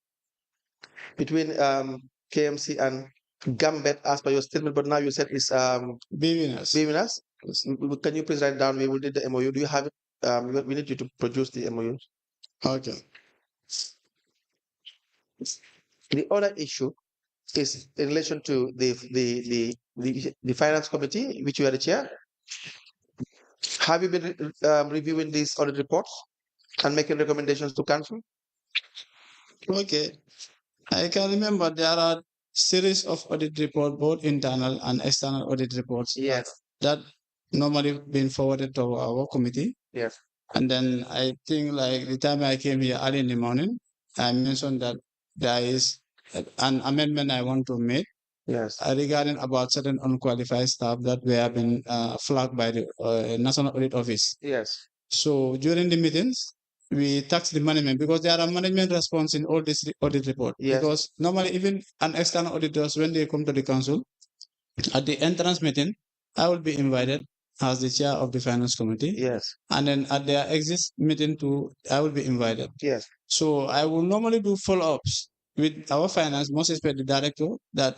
between KMC and Gambet as per your statement, but now you said it's
Bivinas.
Can you please write down? We will need the MOU. Do you have it? We need you to produce the MOU.
Okay.
The other issue is in relation to the finance committee, which you are the chair. Have you been reviewing these audit reports and making recommendations to council?
Okay. I can remember there are series of audit reports, both internal and external audit reports.
Yes.
That normally been forwarded to our committee.
Yes.
And then I think like the time I came here early in the morning, I mentioned that there is an amendment I want to make.
Yes.
Regarding about certain unqualified staff that were been flagged by the National Audit Office.
Yes.
So during the meetings, we tax the management because there are management response in all this audit report.
Yes.
Because normally even an external auditors, when they come to the council, at the entrance meeting, I will be invited as the chair of the finance committee.
Yes.
And then at their exit meeting too, I will be invited.
Yes.
So I will normally do follow-ups with our finance, most especially the director, that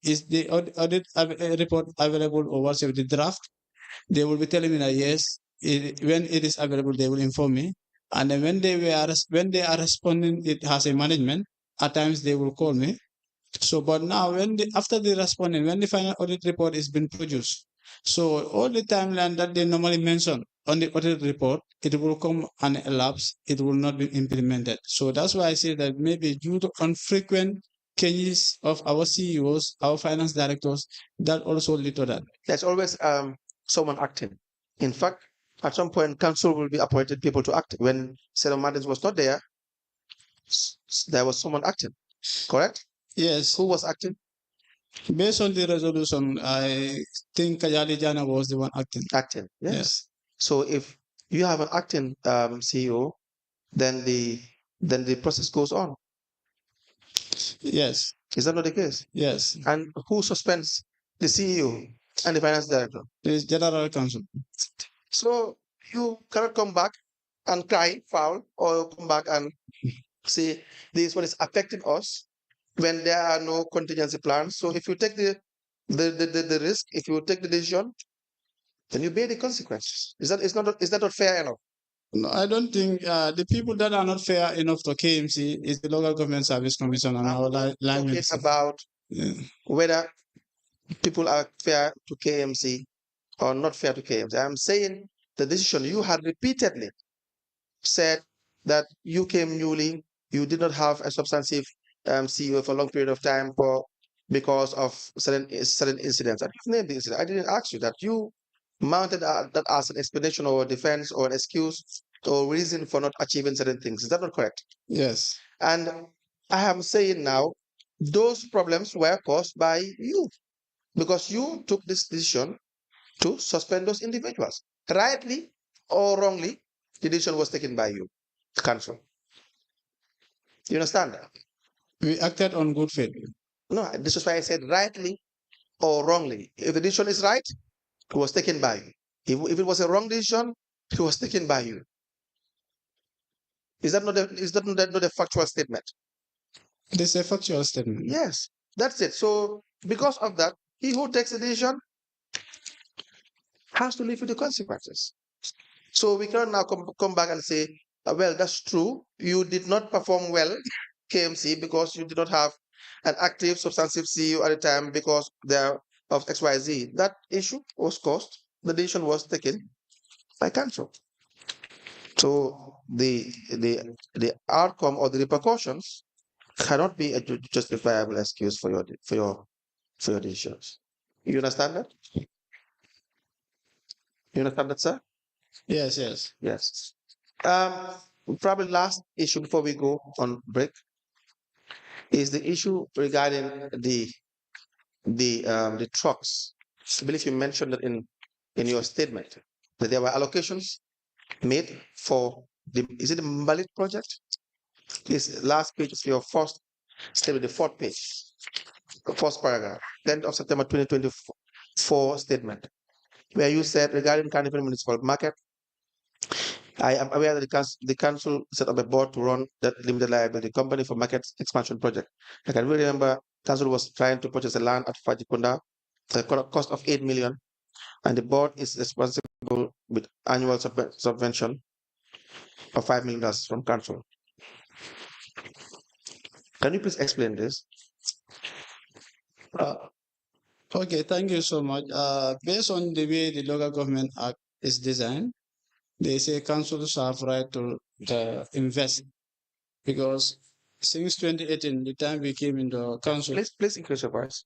is the audit report available or what's the draft? They will be telling me that yes, when it is available, they will inform me. And then when they are responding, it has a management. At times they will call me. So, but now after the responding, when the final audit report is being produced, so all the timeline that they normally mention on the audit report, it will come and elapse. It will not be implemented. So that's why I say that maybe due to infrequent changes of our CEOs, our finance directors, that also lead to that.
There's always someone acting. In fact, at some point, council will be appointed people to act. When Sarah Martins was not there, there was someone acting, correct?
Yes.
Who was acting?
Based on the resolution, I think Kajali Jana was the one acting.
Acting, yes. So if you have an acting CEO, then the process goes on.
Yes.
Is that not the case?
Yes.
And who suspends the CEO and the finance director?
The general counsel.
So you cannot come back and cry foul, or come back and say this is what is affecting us when there are no contingency plans. So if you take the risk, if you take the decision, then you bear the consequences. Is that not fair enough?
No, I don't think the people that are not fair enough to KMC is the Local Government Service Commission and our line
Talking about whether people are fair to KMC or not fair to KMC. I'm saying the decision you had repeatedly said that you came newly, you did not have a substantive CEO for a long period of time because of certain incidents. And you've named the incident. I didn't ask you that. You mounted that as an explanation or defense or an excuse or reason for not achieving certain things. Is that not correct?
Yes.
And I am saying now, those problems were caused by you because you took this decision to suspend those individuals. Rightly or wrongly, the decision was taken by you, council. You understand that?
We acted on good faith.
No, this is why I said rightly or wrongly. If the decision is right, it was taken by you. If it was a wrong decision, it was taken by you. Is that not a factual statement?
It is a factual statement.
Yes, that's it. So because of that, he who takes a decision has to live with the consequences. So we cannot now come back and say, well, that's true. You did not perform well, KMC, because you did not have an active, substantive CEO at the time because there of XYZ. That issue was caused. The decision was taken by council. So the outcome or the repercussions cannot be a justifiable excuse for your decisions. You understand that? You understand that, sir?
Yes, yes.
Yes. Probably last issue before we go on break is the issue regarding the trucks. I believe you mentioned that in your statement that there were allocations made for is it the Mbalit project? This last page of your first statement, the fourth page, the first paragraph, 10th of September 2024 statement, where you said regarding Carnival Municipal Market, I am aware that the council set up a board to run that limited liability company for market expansion project. I can really remember council was trying to purchase a land at Fajikunda at a cost of 8 million, and the board is responsible with annual subvention of $5 million from council. Can you please explain this?
Okay, thank you so much. Based on the way the Local Government Act is designed, they say councils have right to invest, because since 2018, the time we came into council.
Please increase your voice.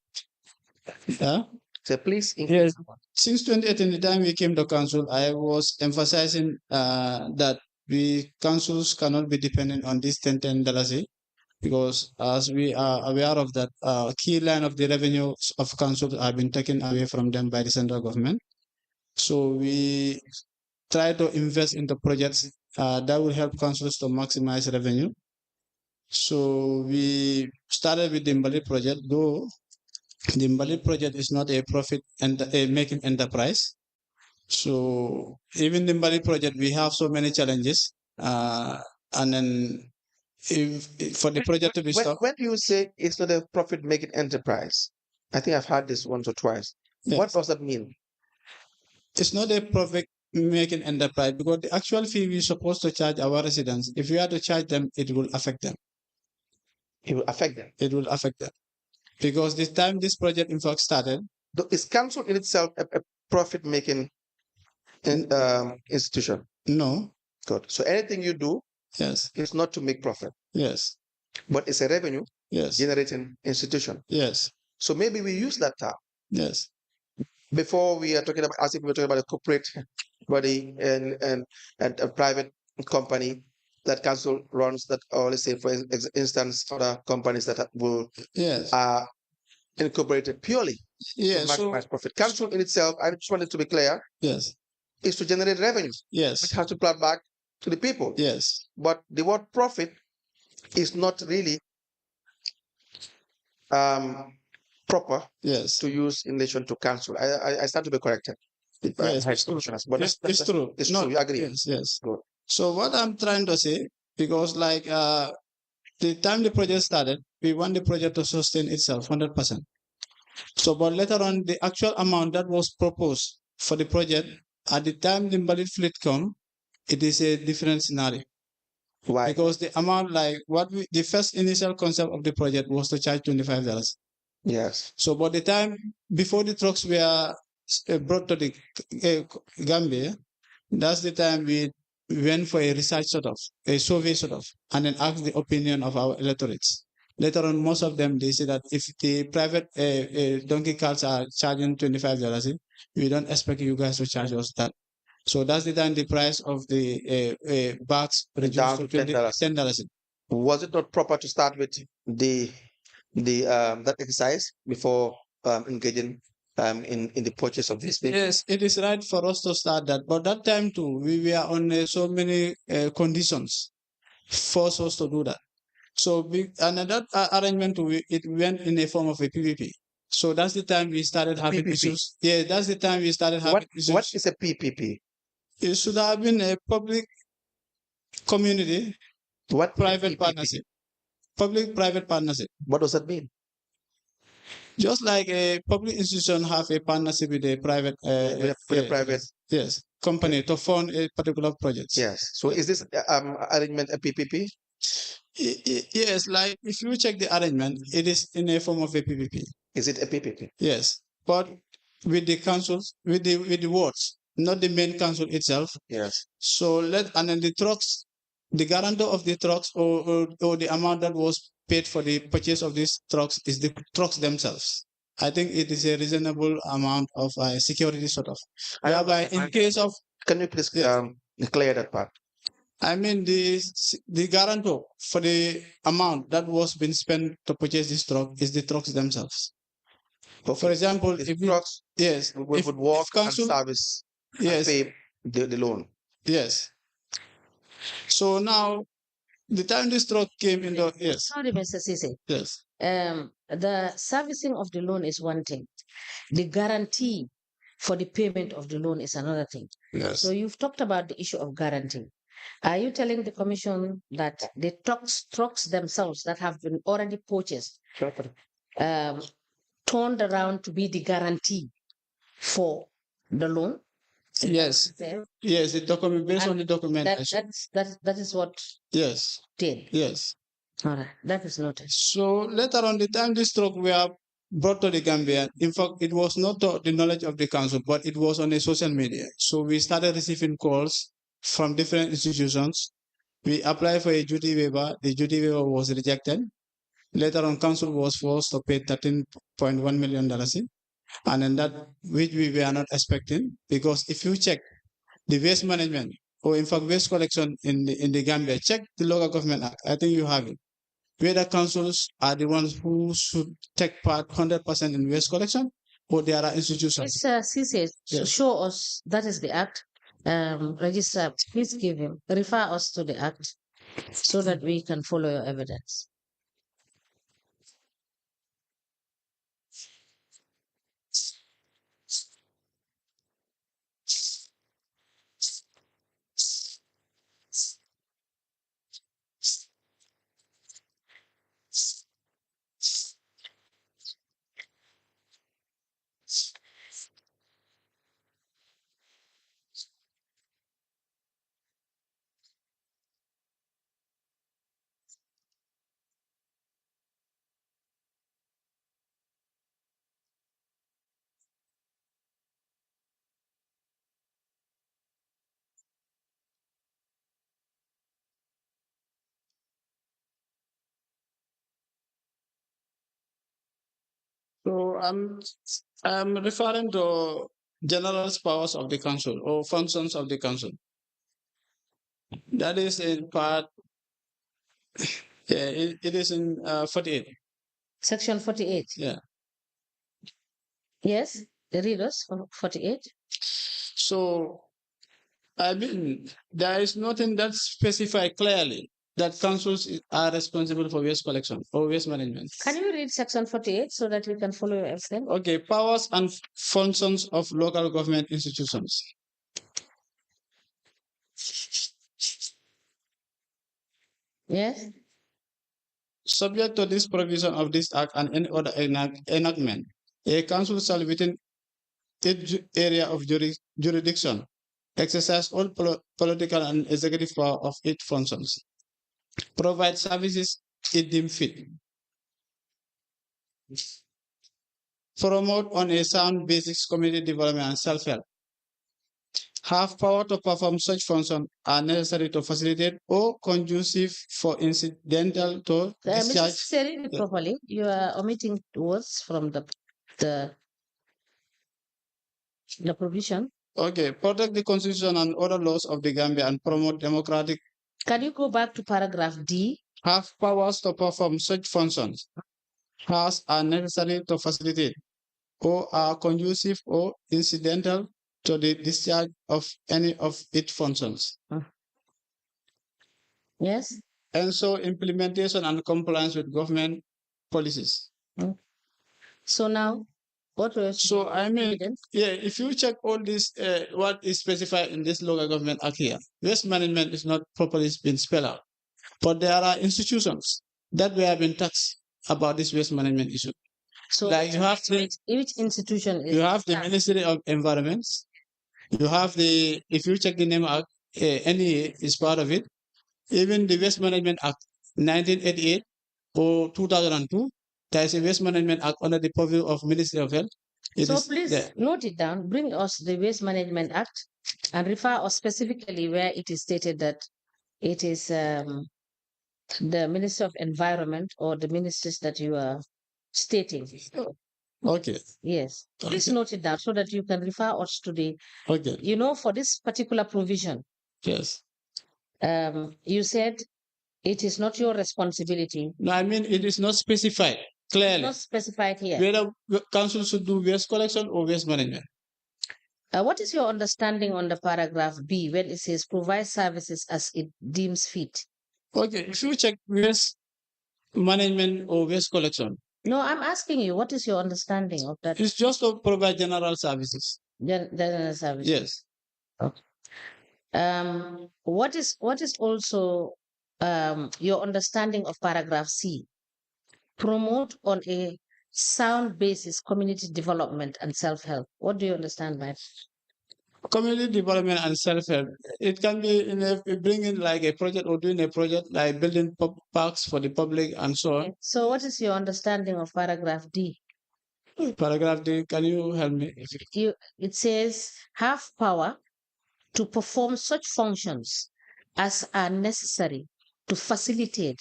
Yeah?
So please increase.
Yes. Since 2018, the time we came to council, I was emphasizing that we councils cannot be dependent on this $10 because as we are aware of that, key line of the revenue of councils have been taken away from them by the central government. So we try to invest into projects that will help councils to maximize revenue. So we started with the Mbali project, though the Mbali project is not a profit and a making enterprise. So even the Mbali project, we have so many challenges. And then if for the project to be stopped.
When you say it's not a profit making enterprise, I think I've heard this once or twice. Yes. What does that mean?
It's not a profit making enterprise because the actual fee we're supposed to charge our residents, if we are to charge them, it will affect them.
It will affect them.
It will affect them. Because the time this project in fact started.
Is council in itself a profit making institution?
No.
Good. So anything you do,
yes,
is not to make profit.
Yes.
But it's a revenue,
yes,
generating institution.
Yes.
So maybe we use that term.
Yes.
Before we are talking about, as if we were talking about a corporate body and a private company that council runs, that, or let's say for instance other companies that will are incorporated purely to maximize profit. Council in itself, I just wanted to be clear,
yes,
is to generate revenue.
Yes.
Which has to plug back to the people.
Yes.
But the word profit is not really proper,
yes,
to use in relation to council. I stand to be corrected.
Yes,
but
it's true.
It's true. You agree?
Yes, yes.
Good.
So what I'm trying to say, because like the time the project started, we want the project to sustain itself 100%. So, but later on, the actual amount that was proposed for the project at the time the Mbalit fleet come, it is a different scenario.
Why?
Because the amount, like the first initial concept of the project was to charge $25.
Yes.
So by the time before the trucks were brought to the Gambia, that's the time we went for a research a survey and then asked the opinion of our electorates. Later on, most of them, they say that if the private donkey carts are charging $25, we don't expect you guys to charge us that. So that's the time the price of the bags reduced to $10.
Was it not proper to start with that exercise before engaging in the purchase of this thing?
Yes, it is right for us to start that. But that time too, we were on so many conditions force us to do that. So and that arrangement, it went in a form of a PPP. So that's the time we started having
PPP.
issues. Yeah, that's the time we started having issues.
What is a PPP?
It should have been a public community
What
private
PPP?
partnership. Public-private partnership.
What does that mean?
Just like a public institution have a partnership with a private
With a private.
yes company to fund a particular project.
Yes. So is this arrangement a PPP?
Yes, like if you check the arrangement, it is in a form of a PPP.
Is it a PPP?
Yes, but with the councils, with the wards, not the main council itself.
Yes.
So and then the trucks, the guarantor of the trucks or the amount that was paid for the purchase of these trucks is the trucks themselves. I think it is a reasonable amount of security sort of. Whereby in case of,
can you please clear that part?
I mean the guarantor for the amount that was being spent to purchase this truck is the trucks themselves. Okay. For example, if trucks
would walk council, and service,
yes,
and pay the loan.
Yes. So now, the time this truck came in the
Sorry, Mr. Ceesay.
Yes.
The servicing of the loan is one thing. The guarantee for the payment of the loan is another thing.
Yes.
So you've talked about the issue of guarantee. Are you telling the commission that the trucks themselves that have been already purchased turned around to be the guarantee for the loan?
Yes. Yes, the document based on the document.
That is what
yes
did.
Yes.
All right, that is noted.
So later on, the time this truck were brought to the Gambia, in fact, it was not to the knowledge of the council, but it was on the social media. So we started receiving calls from different institutions. We applied for a duty waiver. The duty waiver was rejected. Later on, council was forced to pay $13.1 million. And then that, which we were not expecting, because if you check the waste management, or in fact waste collection in the Gambia, check the Local Government Act. I think you have it. Where the councils are the ones who should take part 100% in waste collection, or there are institutions.
Mr. Ceesay, yes. Show us that is the act. Registrar, please refer us to the act so that we can follow your evidence.
So I'm referring to general powers of the council or functions of the council. That is in part. Yeah, it is in 48.
Section 48.
Yeah.
Yes, read us 48.
So, I mean, there is nothing that specifies clearly that councils are responsible for waste collection or waste management.
Can you read section 48 so that we can follow your evidence?
Okay, powers and functions of local government institutions.
Yes.
Subject to this provision of this act and any other enactment, a council shall within its area of jurisdiction exercise all political and executive power of its functions, provide services it deems fit, promote on a sound basics community development and self-help, have power to perform such functions are necessary to facilitate or conducive for incidental to discharge.
Mr. Read it properly. You are omitting words from the provision.
Okay, protect the constitution and other laws of the Gambia and promote democratic.
Can you go back to paragraph D?
Have powers to perform such functions as are necessary to facilitate or are conducive or incidental to the discharge of any of its functions.
Yes.
And so implementation and compliance with government policies.
So now, what was
So I mean,
evidence?
yeah, if you check all this, what is specified in this local government act here, waste management is not properly been spelled out. But there are institutions that we have been taxed about this waste management issue.
So
Like you have
which institution is
you have the
that?
Ministry of Environment. You have the, if you check the name act, NEA is part of it. Even the Waste Management Act 1988 or 2002, there is a Waste Management Act under the purview of Ministry of Health.
So please
there.
note it down, bring us the Waste Management Act and refer us specifically where it is stated that it is the Minister of Environment or the ministers that you are stating.
Okay.
Yes. Please
Okay.
note it down so that you can refer us to the,
Okay.
you know, for this particular provision,
Yes.
you said it is not your responsibility.
No, I mean, it is not specified
It's
clearly
not specified here.
whether council should do waste collection or waste management.
What is your understanding on the paragraph B when it says provide services as it deems fit?
Okay, if you check waste management or waste collection,
No, I'm asking you, what is your understanding of that
it's just to provide general services.
general service?
Yes.
What is also your understanding of paragraph C? Promote on a sound basis community development and self-help. What do you understand by that?
Community development and self-help. It can be in bringing like a project or doing a project like building parks for the public and so on.
Okay. So what is your understanding of paragraph D?
Paragraph D, can you help me?
It says have power to perform such functions as are necessary to facilitate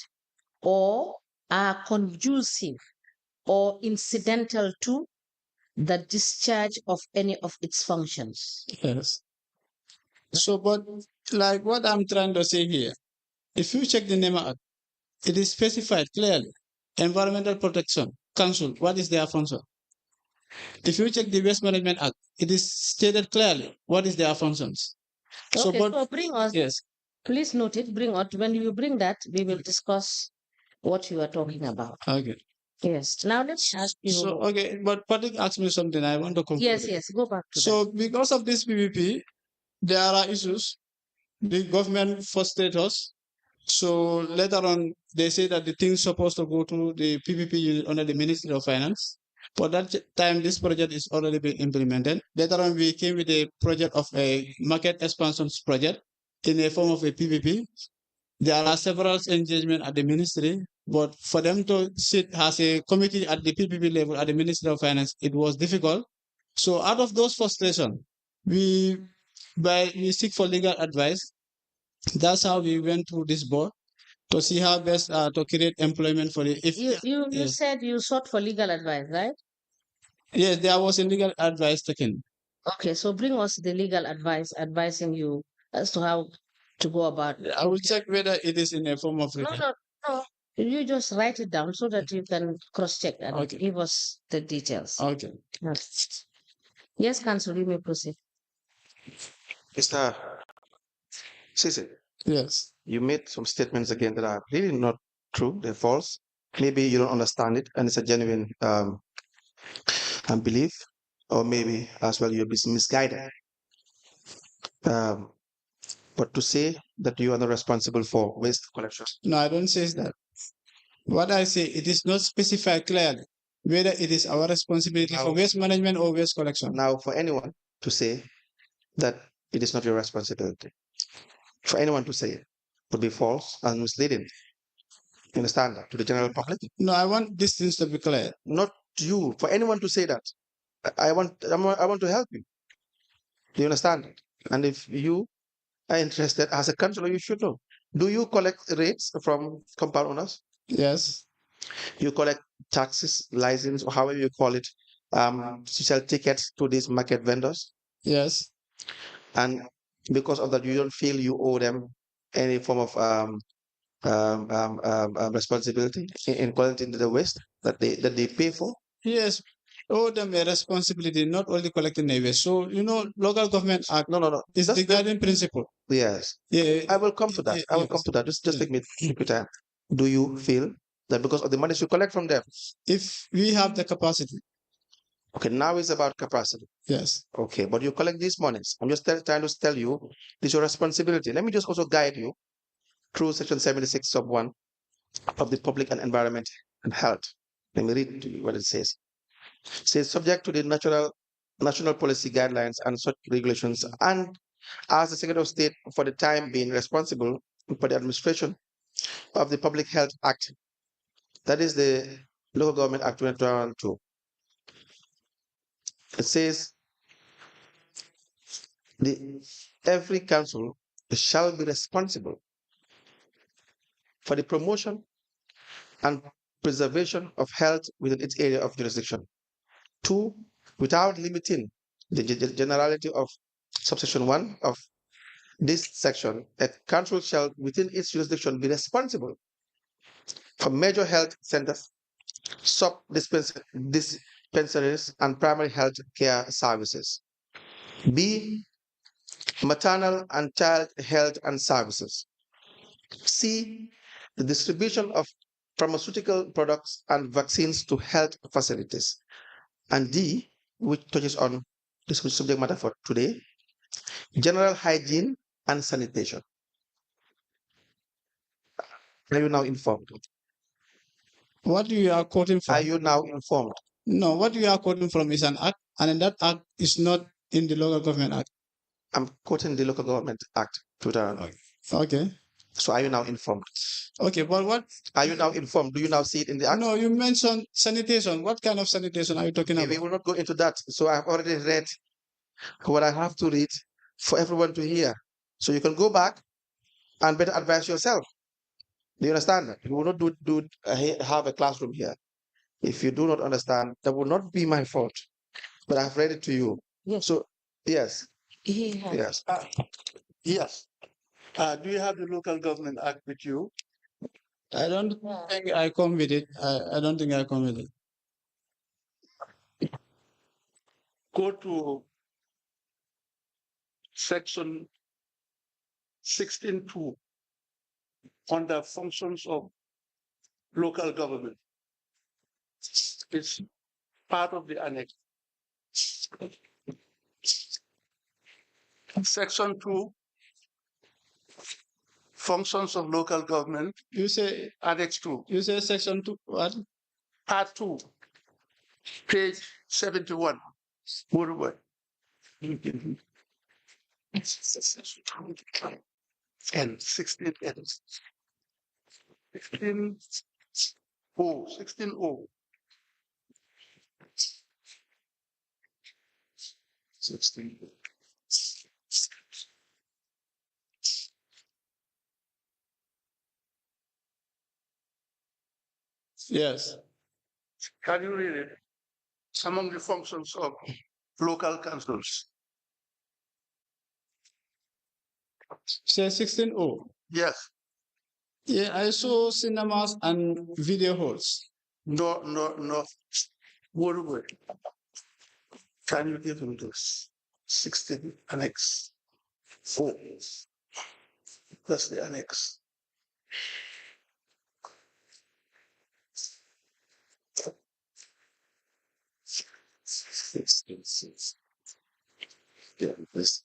or are conducive or incidental to the discharge of any of its functions.
Yes. So, but like what I'm trying to say here, if you check the name act, it is specified clearly. Environmental Protection Council, what is their function? If you check the Waste Management Act, it is stated clearly what is their functions.
Okay, so bring us,
yes,
please note it, bring out, when you bring that, we will discuss what you are talking about.
okay.
Yes, now let's ask you.
So, okay, but Patrick asked me something, I want to conclude.
Yes, go back to
So,
that.
because of this PVP, there are issues. The government frustrated us. So later on, they say that the thing's supposed to go to the PPP unit under the Ministry of Finance. For that time, this project is already been implemented. Later on, we came with a project of a market expansions project in the form of a PPP. There are several engagements at the ministry, but for them to sit as a committee at the PPP level at the Ministry of Finance, it was difficult. So out of those frustrations, we seek for legal advice. That's how we went to this board to see how best to create employment for it. If
you said you sought for legal advice, right?
Yes, there was a legal advice taken.
Okay, so bring us the legal advice advising you as to how to go about it.
I will check whether it is in a form of written.
No. You just write it down so that you can cross-check and give us the details.
Okay.
Yes, Council, you may proceed.
Mr. Ceesay,
Yes.
you made some statements again that are really not true, they're false. Maybe you don't understand it and it's a genuine belief, or maybe as well you're misguided. But to say that you are not responsible for waste collection.
No, I don't say that. What I say, it is not specified clearly whether it is our responsibility for waste management or waste collection.
Now, for anyone to say that it is not your responsibility, for anyone to say it would be false and misleading. You understand that? To the general public?
No, I want these things to be clear.
Not you. For anyone to say that, I want to help you. Do you understand? And if you are interested as a councillor, you should know. Do you collect rates from compound owners?
Yes.
You collect taxes, license, or however you call it, to sell tickets to these market vendors?
Yes.
And because of that, you don't feel you owe them any form of responsibility in collecting the waste that they pay for?
Yes, owe them a responsibility, not only collecting the waste. So, local government act.
No.
It's the guiding principle.
Yes.
Yeah.
I will come to that. I will come to that. Just take me time. Do you feel that because of the money you collect from them,
if we have the capacity
Okay, now it's about capacity.
Yes.
Okay, but you collect these monies. I'm just trying to tell you, this is your responsibility. Let me just also guide you through Section 76 sub 1 of the Public and Environment and Health. Let me read to you what it says. It says, subject to the national policy guidelines and such regulations, and as the Secretary of State for the time being responsible for the administration of the Public Health Act, that is the Local Government Act 2022. It says every council shall be responsible for the promotion and preservation of health within its area of jurisdiction. 2, without limiting the generality of subsection 1 of this section, a council shall within its jurisdiction be responsible for major health centers, sub-dispensaries, and primary health care services. B, maternal and child health and services. C, the distribution of pharmaceutical products and vaccines to health facilities. And D, which touches on the subject matter for today, general hygiene and sanitation. Are you now informed?
What you are quoting from?
Are you now informed?
No, what you are quoting from is an act, and that act is not in the Local Government Act.
I'm quoting the Local Government Act 2000.
Okay.
So are you now informed?
Okay, but what?
Are you now informed? Do you now see it in the act?
No, you mentioned sanitation. What kind of sanitation are you talking about?
We will not go into that. So I've already read what I have to read for everyone to hear. So you can go back and better advise yourself. Do you understand that? We will not have a classroom here. If you do not understand, that will not be my fault. But I've read it to you.
Yes.
So, yes.
Yes.
Yes. Do you have the Local Government Act with you?
I don't think I come with it. I don't think I come with it.
Go to section 16.2 under functions of local government. It's part of the annex. Section 2, functions of local government.
You say
Annex 2.
You say section 2 what?
Part 2, page 71. Word. And 16 ends. 16 O. 16 O. 16.
Yes.
Can you read it? Among the functions of local councils.
Say 16O.
Yes.
Yeah, I saw cinemas and video halls.
No. Word. Can you give him this? 16 annex 4. That's the annex. Yeah, this.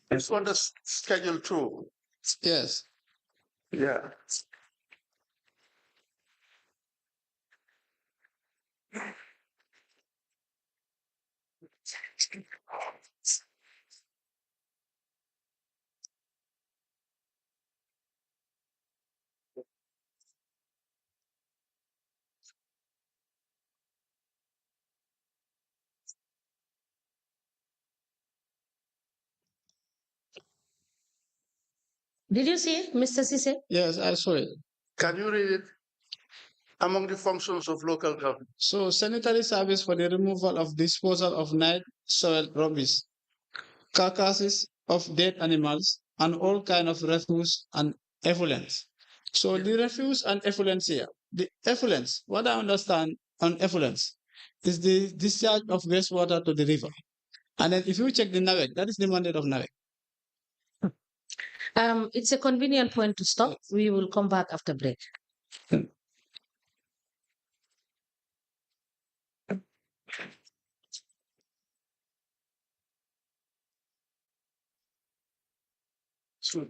It's on the schedule 2.
Yes.
Yeah.
Did you see it, Mr. Cisse?
Yes, I saw it.
Can you read it? Among the functions of local government.
So sanitary service for the removal of disposal of night soil rubbish, carcasses of dead animals, and all kind of refuse and effluents. So the refuse and effluents here, the effluents, what I understand on effluents is the discharge of wastewater to the river. And then if you check the NAVEC, that is the mandate of NAVEC.
It's a convenient point to stop. We will come back after break.
Sure.